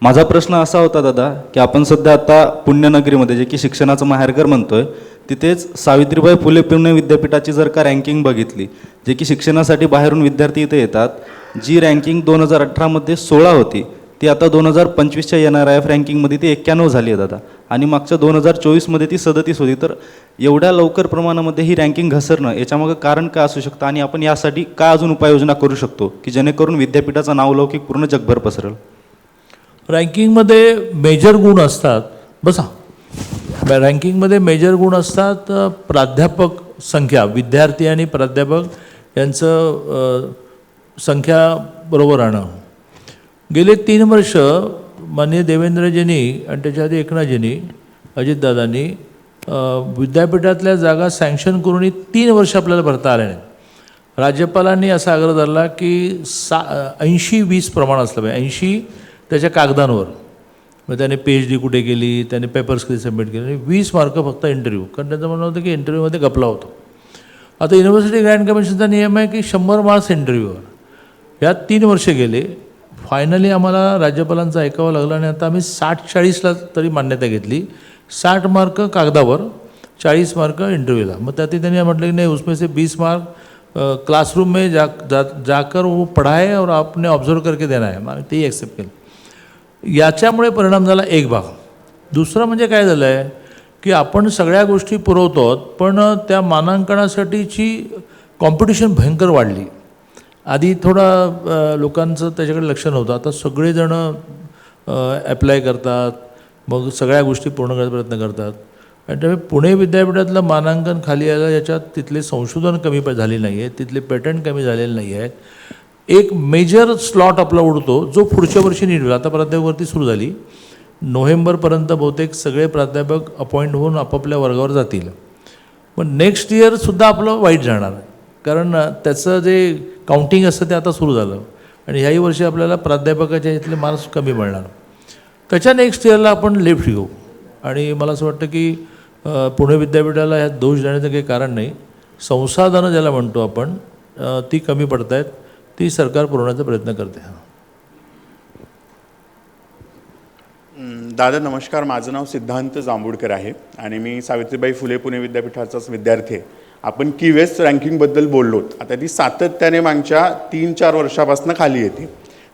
माझा प्रश्न असा होता दादा की आपण सध्या आता पुण्यनगरीमध्ये, जे की शिक्षणाचं माहेरघर म्हणतोय, तिथेच सावित्रीबाई फुले पुणे विद्यापीठाची जर का रँकिंग बघितली, जे की शिक्षणासाठी बाहेरून विद्यार्थी इथे येतात, जी रँकिंग 2018मध्ये 16 होती, ती आता 2025च्या NRIF रँकिंगमध्ये ती 91 झाली आहे दादा. आणि मागच्या 2024मध्ये ती 37 होती. तर एवढ्या लवकर प्रमाणामध्ये ही रँकिंग घसरणं, याच्यामागं कारण काय असू शकतं आणि आपण यासाठी काय अजून उपाययोजना करू शकतो की जेणेकरून विद्यापीठाचं नावलौकिक पूर्ण जगभर पसरेल? रँकिंगमध्ये मेजर गुण असतात. बसा. रँकिंगमध्ये मेजर गुण असतात. प्राध्यापक संख्या, विद्यार्थी आणि प्राध्यापक यांचं संख्या बरोबर आणणं. गेले 3 वर्ष माननीय देवेंद्रजींनी आणि त्याच्या आधी एकनाथजींनी, अजितदादांनी विद्यापीठातल्या जागा सँक्शन करूनही 3 वर्ष आपल्याला भरता आल्या नाहीत. राज्यपालांनी असा आग्रह धरला की 80-20 प्रमाण असलं पाहिजे. 80 त्याच्या कागदांवर, मग त्याने PhD कुठे केली, त्याने पेपर्स कधी सबमिट केले, आणि 20 मार्क फक्त इंटरव्ह्यू. कारण त्यांचं म्हणणं होतं की इंटरव्ह्यूमध्ये गपला होतो. आता युनिव्हर्सिटी ग्रँट कमिशनचा नियम आहे की 100 मार्क्स इंटरव्ह्यूवर. यात 3 वर्ष गेले. फायनली आम्हाला राज्यपालांचं ऐकावं लागलं आणि आता आम्ही 60-40ला तरी मान्यता घेतली. 60 मार्क कागदावर, 40 मार्क इंटरव्ह्यूला. मग त्यातही त्यांनी म्हटलं की नाही, उसमें से 20 मार्क क्लासरूम में जाकर वो पढ़ाए और आपने ऑब्झर्व करके देना है. मग तेही ॲक्सेप्ट केलं. याच्यामुळे परिणाम झाला एक भाग. दुसरं म्हणजे काय झालं आहे की आपण सगळ्या गोष्टी पुरवतो, पण त्या मानांकनासाठीची कॉम्पिटिशन भयंकर वाढली. आधी थोडा लोकांचं त्याच्याकडे लक्ष नव्हतं. आता सगळेजणं ॲप्लाय करतात, मग सगळ्या गोष्टी पूर्ण करायचा प्रयत्न करतात. आणि त्यामुळे पुणे विद्यापीठातलं मानांकन खाली आलं. याच्यात तिथले संशोधन कमी झाले नाही आहे, तिथले पेटंट कमी झालेले नाही आहेत. एक मेजर स्लॉट आपला उडतो, जो पुढच्या वर्षी नीट होईल. आता प्राध्यापकवरती सुरू झाली. नोव्हेंबरपर्यंत बहुतेक सगळे प्राध्यापक अपॉइंट होऊन आपापल्या वर्गावर जातील. पण नेक्स्ट इयरसुद्धा आपलं वाईट जाणार, कारण त्याचं जे काउंटिंग असतं ते आता सुरू झालं आणि ह्याही वर्षी आपल्याला प्राध्यापकाच्या इथले मार्क्स कमी मिळणार. त्याच्या नेक्स्ट इयरला आपण लेफ्ट घेऊ. आणि मला असं वाटतं की पुणे विद्यापीठाला ह्यात दोष देण्याचं काही कारण नाही. संसाधनं ज्याला म्हणतो आपण, ती कमी पडत आहेत, ती सरकार पुरवण्याचा प्रयत्न करते. दादा नमस्कार, माझं नाव सिद्धांत जांभूडकर आहे आणि मी सावित्रीबाई फुले पुणे विद्यापीठाचाच विद्यार्थी आहे. आपण QS रँकिंगबद्दल बोललोत. आता ती सातत्याने मागच्या 3-4 वर्षापासून खाली येते.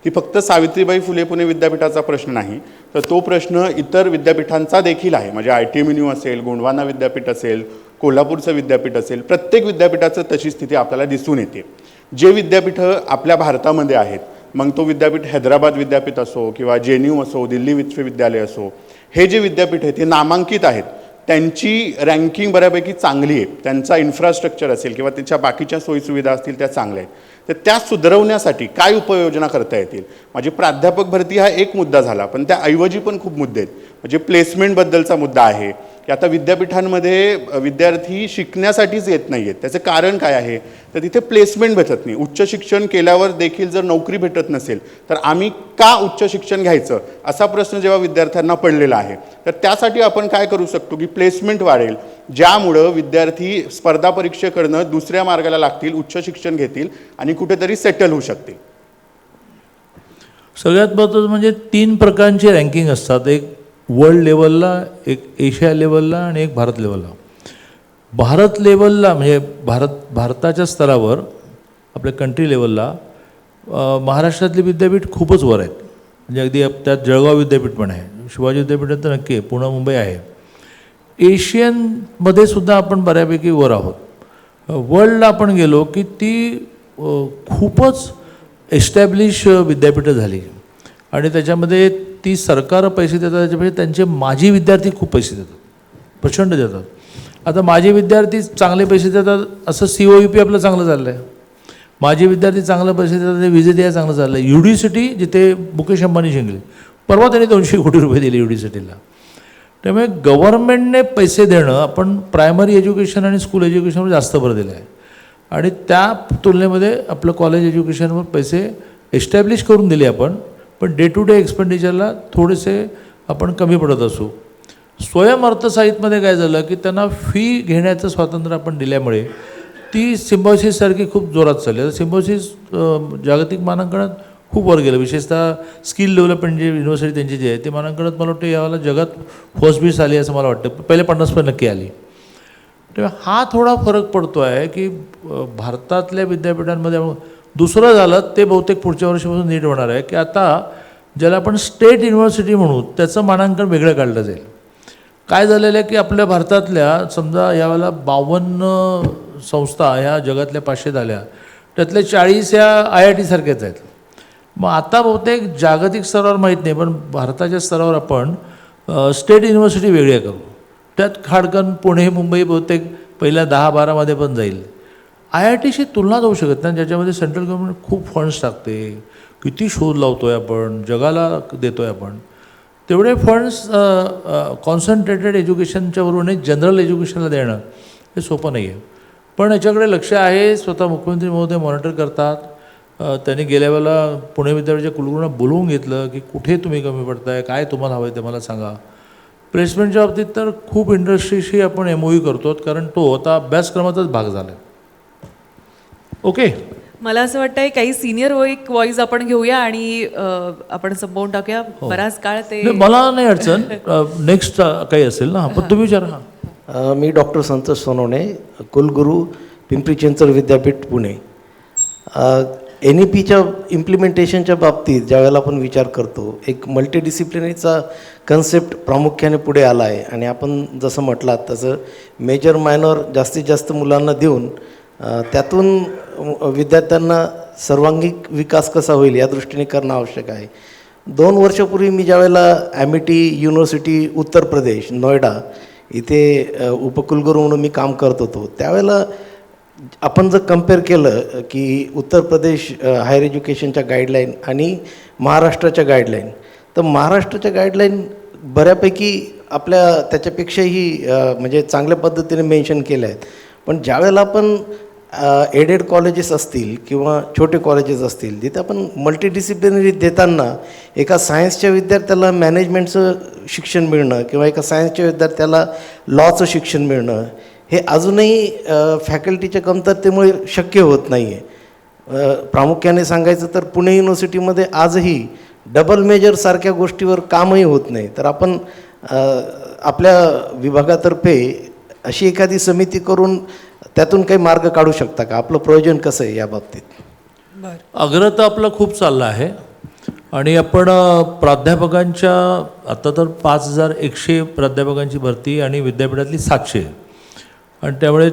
ती फक्त सावित्रीबाई फुले पुणे विद्यापीठाचा प्रश्न नाही, तर तो प्रश्न इतर विद्यापीठांचा देखील आहे. म्हणजे ITMNU असेल, गोंडवाना विद्यापीठ असेल, कोल्हापूरचं विद्यापीठ असेल, प्रत्येक विद्यापीठाचं तशी स्थिती आपल्याला दिसून येते. जे विद्यापीठं आपल्या भारतामध्ये आहेत, मग तो विद्यापीठ हैदराबाद विद्यापीठ असो किंवा JNU असो, दिल्ली विश्वविद्यालय असो, हे जे विद्यापीठ आहे ते नामांकित आहेत, त्यांची रँकिंग बऱ्यापैकी चांगली आहे. त्यांचा इन्फ्रास्ट्रक्चर असेल किंवा त्यांच्या बाकीच्या सोयीसुविधा असतील त्या चांगल्या आहेत. तर त्या सुधारवण्यासाठी काय उपाययोजना करता येतील? म्हणजे प्राध्यापक भरती हा एक मुद्दा झाला, पण त्याऐवजी पण खूप मुद्दे आहेत. म्हणजे प्लेसमेंटबद्दलचा मुद्दा आहे की आता विद्यापीठांमध्ये विद्यार्थी शिकण्यासाठीच येत नाही आहेत. त्याचं कारण काय आहे? तर तिथे प्लेसमेंट भेटत नाही. उच्च शिक्षण केल्यावर देखील जर नोकरी भेटत नसेल तर आम्ही का उच्च शिक्षण घ्यायचं, असा प्रश्न जेव्हा विद्यार्थ्यांना पडलेला आहे. तर त्यासाठी आपण काय करू शकतो की प्लेसमेंट वाढेल, ज्यामुळं विद्यार्थी स्पर्धा परीक्षेकडनं दुसऱ्या मार्गाला लागतील, उच्च शिक्षण घेतील आणि कुठेतरी सेटल होऊ शकतील. सगळ्यात महत्त्वाचं म्हणजे 3 प्रकारचे रँकिंग असतात. एक वर्ल्ड लेवलला, एक एशिया लेवलला आणि एक भारत लेवलला. भारत लेवलला म्हणजे भारताच्या स्तरावर, आपल्या कंट्री लेवलला महाराष्ट्रातले विद्यापीठ खूपच वर आहेत. म्हणजे अगदी त्यात जळगाव विद्यापीठ पण आहे, शिवाजी विद्यापीठात तर नक्की आहे, पुणे मुंबई आहे. एशियनमध्ये सुद्धा आपण बऱ्यापैकी वर आहोत. वर्ल्डला आपण गेलो की ती खूपच एस्टॅब्लिश विद्यापीठं झाली आणि त्याच्यामध्ये ती सरकार पैसे देतात, त्याच्यापेक्षा त्यांचे माजी विद्यार्थी खूप पैसे देतात, प्रचंड देतात. आता माझे विद्यार्थी चांगले पैसे देतात असं COEP आपलं चांगलं चाललं आहे. माझे विद्यार्थी चांगले पैसे देतात, विजेते चांगलं चाललं आहे. UD-सिटी जिथे मुकेश अंबानी जिंकले, परवा त्यांनी 200 कोटी रुपये दिले UD-सिटीला. त्यामुळे गव्हर्नमेंटने पैसे देणं, आपण प्रायमरी एज्युकेशन आणि स्कूल एज्युकेशनवर जास्त भर दिला आहे आणि त्या तुलनेमध्ये आपलं कॉलेज एज्युकेशनवर पैसे एस्टॅब्लिश करून दिले आपण, पण डे टू डे एक्सपेंडिचरला थोडेसे आपण कमी पडत असू. स्वयं अर्थसाहित्यमध्ये काय झालं की त्यांना फी घेण्याचं स्वातंत्र्य आपण दिल्यामुळे ती सिम्बॉयसिससारखी खूप जोरात चालली. आता सिम्बॉयसिस जागतिक मानांकनात खूप वर गेलं, विशेषतः स्किल डेव्हलपमेंट जे युनिव्हर्सिटी त्यांची जी आहे ते मानांकनात मला वाटतं यावेळेला जगात फर्स्ट बीस आली असं मला वाटतं. पहिले 50 पण नक्की आली. तेव्हा हा थोडा फरक पडतो आहे की भारतातल्या विद्यापीठांमध्ये. दुसरं झालं ते बहुतेक पुढच्या वर्षीपासून नीट होणार आहे की आता ज्याला आपण स्टेट युनिव्हर्सिटी म्हणू त्याचं मानांकन वेगळं काढलं जाईल. काय झालेलं आहे की आपल्या भारतातल्या समजा यावेळेला 52 संस्था ह्या जगातल्या 500 झाल्या, त्यातल्या 40 या IIT सारख्याच आहेत. मग आता बहुतेक जागतिक स्तरावर माहीत नाही, पण भारताच्या स्तरावर आपण स्टेट युनिव्हर्सिटी वेगळ्या करू. त्यात खाडकन पुणे मुंबई बहुतेक पहिल्या 10-12मध्ये पण जाईल. IITशी तुलना जाऊ शकत नाही, ज्याच्यामध्ये सेंट्रल गव्हर्नमेंट खूप फंड्स टाकते, किती शोध लावतो आहे आपण, जगाला देतो आहे आपण. तेवढे फंड्स कॉन्सन्ट्रेटेड एज्युकेशनच्या बरोबर जनरल एज्युकेशनला देणं हे सोपं नाही आहे. पण याच्याकडे लक्ष आहे, स्वतः मुख्यमंत्री महोदय मॉनिटर करतात. त्यांनी गेल्या वेळेला पुणे विद्यापीठाच्या कुलगुरूंना बोलवून घेतलं की कुठे तुम्ही कमी पडताय, काय तुम्हाला हवं आहे ते मला सांगा. प्लेसमेंटच्या बाबतीत तर खूप इंडस्ट्रीशी आपण MOU करतो, कारण तो आता अभ्यासक्रमाचाच भाग झाला आहे. ओके, मला असं वाटतंय काही सिनियर वॉईस आपण घेऊया आणि आपण संपवून टाकूया. बराच काळ ते नाही, मला नाही अडचण. नेक्स्ट काही असेल ना, पण तुम्ही विचारा. मी डॉक्टर संतोष सोनवणे, कुलगुरू पिंपरी चिंचवड विद्यापीठ पुणे. NEPच्या इम्प्लिमेंटेशनच्या बाबतीत ज्यावेळेला आपण विचार करतो, एक मल्टीडिसिप्लिनरीचा कन्सेप्ट प्रामुख्याने पुढे आला आहे आणि आपण जसं म्हटलात तसं मेजर मायनर जास्तीत जास्त मुलांना देऊन त्यातून विद्यार्थ्यांना सर्वांगीण विकास कसा होईल या दृष्टीने करणं आवश्यक आहे. 2 वर्षापूर्वी मी ज्यावेळेला AMITI युनिव्हर्सिटी उत्तर प्रदेश नोएडा इथे उपकुलगुरू म्हणून मी काम करत होतो, त्यावेळेला आपण जर कम्पेअर केलं की उत्तर प्रदेश हायर एज्युकेशनच्या गाईडलाईन आणि महाराष्ट्राच्या गाईडलाईन, तर महाराष्ट्राच्या गाईडलाईन बऱ्यापैकी आपल्या त्याच्यापेक्षाही म्हणजे चांगल्या पद्धतीने मेन्शन केल्या आहेत. पण ज्यावेळेला आपण एडेड कॉलेजेस असतील किंवा छोटे कॉलेजेस असतील जिथे आपण मल्टीडिसिप्लिनरी देताना एका सायन्सच्या विद्यार्थ्याला मॅनेजमेंटचं शिक्षण मिळणं किंवा एका सायन्सच्या विद्यार्थ्याला लॉचं शिक्षण मिळणं हे अजूनही फॅकल्टीच्या कमतरतेमुळे शक्य होत नाही आहे. प्रामुख्याने सांगायचं तर पुणे युनिव्हर्सिटीमध्ये आजही डबल मेजरसारख्या गोष्टीवर कामही होत नाही. तर आपण आपल्या विभागातर्फे अशी एखादी समिती करून त्यातून काही मार्ग काढू शकता का? आपलं प्रयोजन कसं आहे या बाबतीत? आग्रह तर आपला खूप चालला आहे आणि आपण प्राध्यापकांच्या आता तर 5100 प्राध्यापकांची भरती आणि विद्यापीठातली 700 आणि त्यामुळे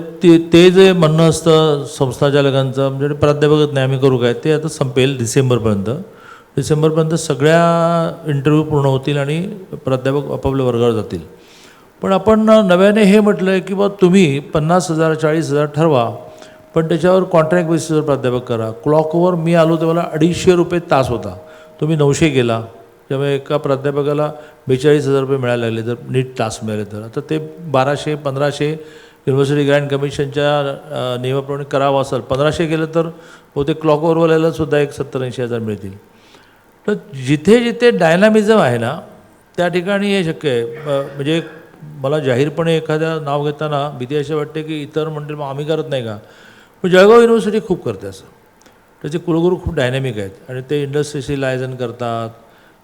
ते जे म्हणणं असतं संस्थाचालकांचं म्हणजे प्राध्यापकच नाही आम्ही करू काय, ते आता संपेल डिसेंबरपर्यंत सगळ्या इंटरव्ह्यू पूर्ण होतील आणि प्राध्यापक आपापल्या वर्गावर जातील. पण आपण नव्याने हे म्हटलं आहे की बा तुम्ही 50,000 40,000 ठरवा, पण त्याच्यावर कॉन्ट्रॅक्ट बेसिसवर प्राध्यापक करा. क्लॉकवर मी आलो तेव्हा 250 रुपये तास होता, तुम्ही 900 केला, त्यामुळे एका प्राध्यापकाला 42,000 रुपये मिळायला लागले जर नीट तास मिळाले तर. आता ते 1200-1500 युनिव्हर्सिटी ग्रँड कमिशनच्या नियमाप्रमाणे करावं असेल. 1500 केलं तर बहुतेक क्लॉकवरवाल्याला सुद्धा एक 70-80 हजार मिळतील. तर जिथे जिथे डायनामिझम आहे ना त्या ठिकाणी हे शक्य आहे. म्हणजे मला जाहीरपणे एखाद्या नाव घेताना भीती अशी वाटते की इतर म्हणतील मग आम्ही करत नाही का, पण जळगाव युनिव्हर्सिटी खूप करते असं. त्याचे कुलगुरू खूप डायनॅमिक आहेत आणि ते इंडस्ट्रीशी लायझन करतात.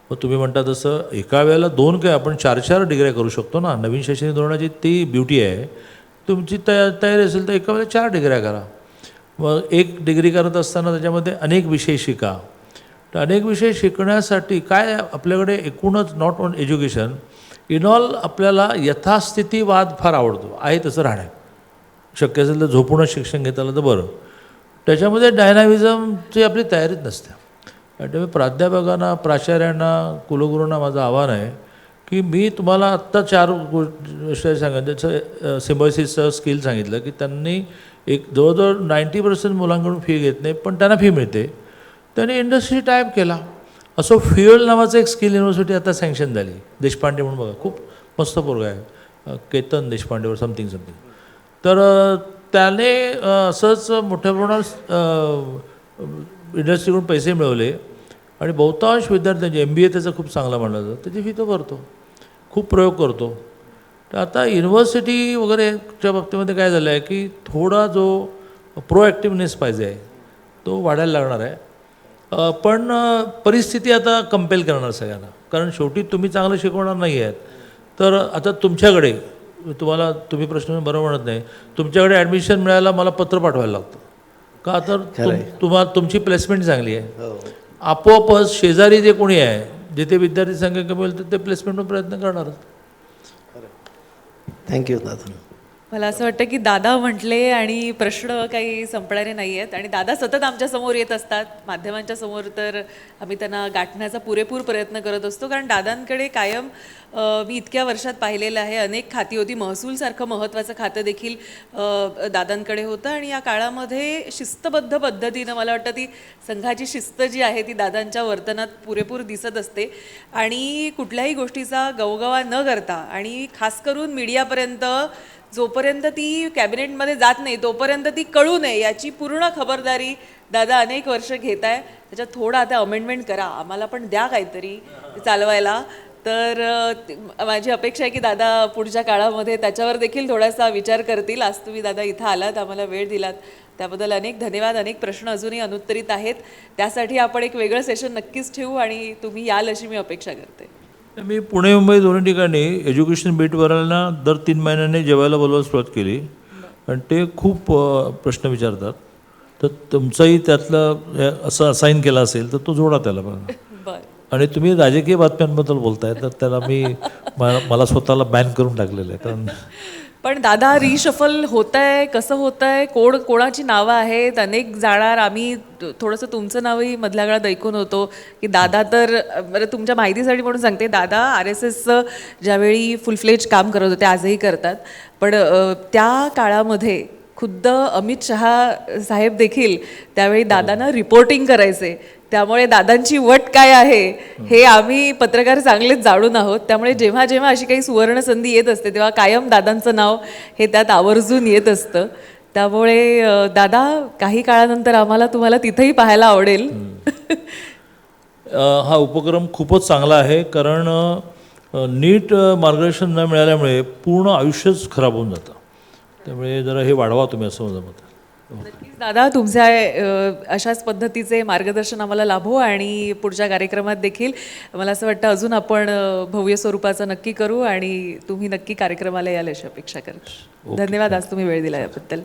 मग तुम्ही म्हणता तसं एका वेळेला 2 काय आपण 4-4 डिग्र्या करू शकतो ना. नवीन शैक्षणिक धोरणाची ती ब्युटी आहे. तुमची तयारी असेल तर एका वेळेला 4 डिग्र्या करा. मग 1 डिग्री करत असताना त्याच्यामध्ये अनेक विषय शिका. तर अनेक विषय शिकण्यासाठी काय आपल्याकडे एकूणच not on education in all आपल्याला यथास्थितीवाद फार आवडतो. आहे तसं राहणे शक्य असेल तर झोपूनच शिक्षण घेता आलं तर बरं. त्याच्यामध्ये डायनामिझमची आपली तयारीच नसते. आणि त्यामुळे प्राध्यापकांना प्राचार्यांना कुलगुरूंना माझं आव्हान आहे की मी तुम्हाला आत्ता 4 विषय सांगितलं. त्याचं सिम्बॉयसिसचं स्किल सांगितलं की त्यांनी एक जवळजवळ 90% मुलांकडून फी घेत नाही, पण त्यांना फी मिळते. त्यांनी इंडस्ट्री टायप केला. असं फ्युएल नावाचं एक स्किल युनिव्हर्सिटी आता सँक्शन झाली. देशपांडे म्हणून बघा, खूप मस्त पोरगा आहे, केतन देशपांडेवर समथिंग. तर त्याने असंच मोठ्या प्रमाणात इंडस्ट्रीकडून पैसे मिळवले आणि बहुतांश विद्यार्थ्यांचे MBA त्याचा खूप चांगला मानला जातो. त्याची फी तो भरतो, खूप प्रयोग करतो. तर आता युनिव्हर्सिटी वगैरेच्या बाबतीमध्ये काय झालं आहे की थोडा जो प्रोॲक्टिव्हनेस पाहिजे आहे तो वाढायला लागणार आहे. पण परिस्थिती आता कंपेल करणार सगळ्यांना, कारण शेवटी तुम्ही चांगलं शिकवणार नाही आहेत. तर आता तुमच्याकडे तुम्ही प्रश्न बरोबर म्हणत नाही, तुमच्याकडे ॲडमिशन मिळायला मला पत्र पाठवायला लागतं का, तर तुमची प्लेसमेंट चांगली आहे. आपोआपच शेजारी जे कोणी आहे, जिथे विद्यार्थी संख्या कमी होईल तर ते प्लेसमेंटवर प्रयत्न करणारच. थँक्यू दादा. मला असं वाटतं की दादा म्हटले आणि प्रश्न काही संपणारे नाही आहेत आणि दादा सतत आमच्या समोर येत असतात माध्यमांच्या समोर, तर आम्ही त्यांना गाठण्याचा पुरेपूर प्रयत्न करत असतो. कारण दादांकडे कायम मी इतक्या वर्षात पाहिलेलं आहे, अनेक खाती होती. महसूलसारखं महत्त्वाचं खातं देखील दादांकडे होतं आणि या काळामध्ये शिस्तबद्ध पद्धतीनं मला वाटतं ती संघाची शिस्त जी आहे ती दादांच्या वर्तनात पुरेपूर दिसत असते. आणि कुठल्याही गोष्टीचा गवगवा न करता आणि खास करून मीडियापर्यंत जोपर्यंत ती कॅबिनेटमध्ये जात नाही तोपर्यंत ती कळू नये याची पूर्ण खबरदारी दादा अनेक वर्ष घेत आहे. त्याच्यात थोडं आता अमेंडमेंट करा, आम्हाला पण द्या काहीतरी चालवायला. तर माझी अपेक्षा आहे की दादा पुढच्या काळामध्ये त्याच्यावर देखील थोडासा विचार करतील. आज तुम्ही दादा इथं आलात, आम्हाला वेळ दिलात, त्याबद्दल अनेक धन्यवाद. अनेक प्रश्न अजूनही अनुत्तरित आहेत, त्यासाठी आपण एक वेगळं सेशन नक्कीच ठेवू आणि तुम्ही याल अशी मी अपेक्षा करते. मी पुणे मुंबई दोन्ही ठिकाणी एज्युकेशन बीटवरांना दर 3 महिन्यांनी जेवायला बोलवायला सुरुवात केली आणि ते खूप प्रश्न विचारतात. तर तुमचंही त्यातलं असं असाईन केलं असेल तर तो जोडा त्याला बघा. बरं. आणि तुम्ही राजकीय बातम्यांबद्दल बोलताय तर त्याला मला स्वतःला बॅन करून टाकलेलं आहे. कारण पण दादा रिशफल होत आहे, कसं होत आहे, कोणाची नावं आहेत, अनेक जाणार. आम्ही थोडंसं तुमचं नावही मधल्या काळात ऐकून होतो की दादा, तर बरं तुमच्या माहितीसाठी म्हणून सांगते, दादा RSSचं ज्यावेळी फुल फ्लेज काम करत होते, आजही करतात, पण त्या काळामध्ये खुद्द अमित शहा साहेब देखील त्यावेळी दादांना रिपोर्टिंग करायचे. त्यामुळे दादांची वट काय आहे हे आम्ही पत्रकार चांगलेच जाणून आहोत. त्यामुळे जेव्हा जेव्हा अशी काही सुवर्ण संधी येत असते तेव्हा कायम दादांचं नाव हे त्यात आवर्जून येत असतं. त्यामुळे दादा, काही काळानंतर आम्हाला तुम्हाला तिथेही पाहायला आवडेल. हा उपक्रम खूपच चांगला आहे, कारण नीट मार्गदर्शन न मिळाल्यामुळे पूर्ण आयुष्यच खराब होऊन जातं. त्यामुळे जरा हे वाढवा तुम्ही, असं माझं मत आहे. नक्कीच दादा, तुमच्या अशाच पद्धतीचे मार्गदर्शन आम्हाला लाभो आणि पुढच्या कार्यक्रमात देखील मला असं वाटतं अजून आपण भव्य स्वरूपाचं नक्की करू आणि तुम्ही नक्की कार्यक्रमाला याल अशी अपेक्षा करते. धन्यवाद आज तुम्ही वेळ दिला याबद्दल.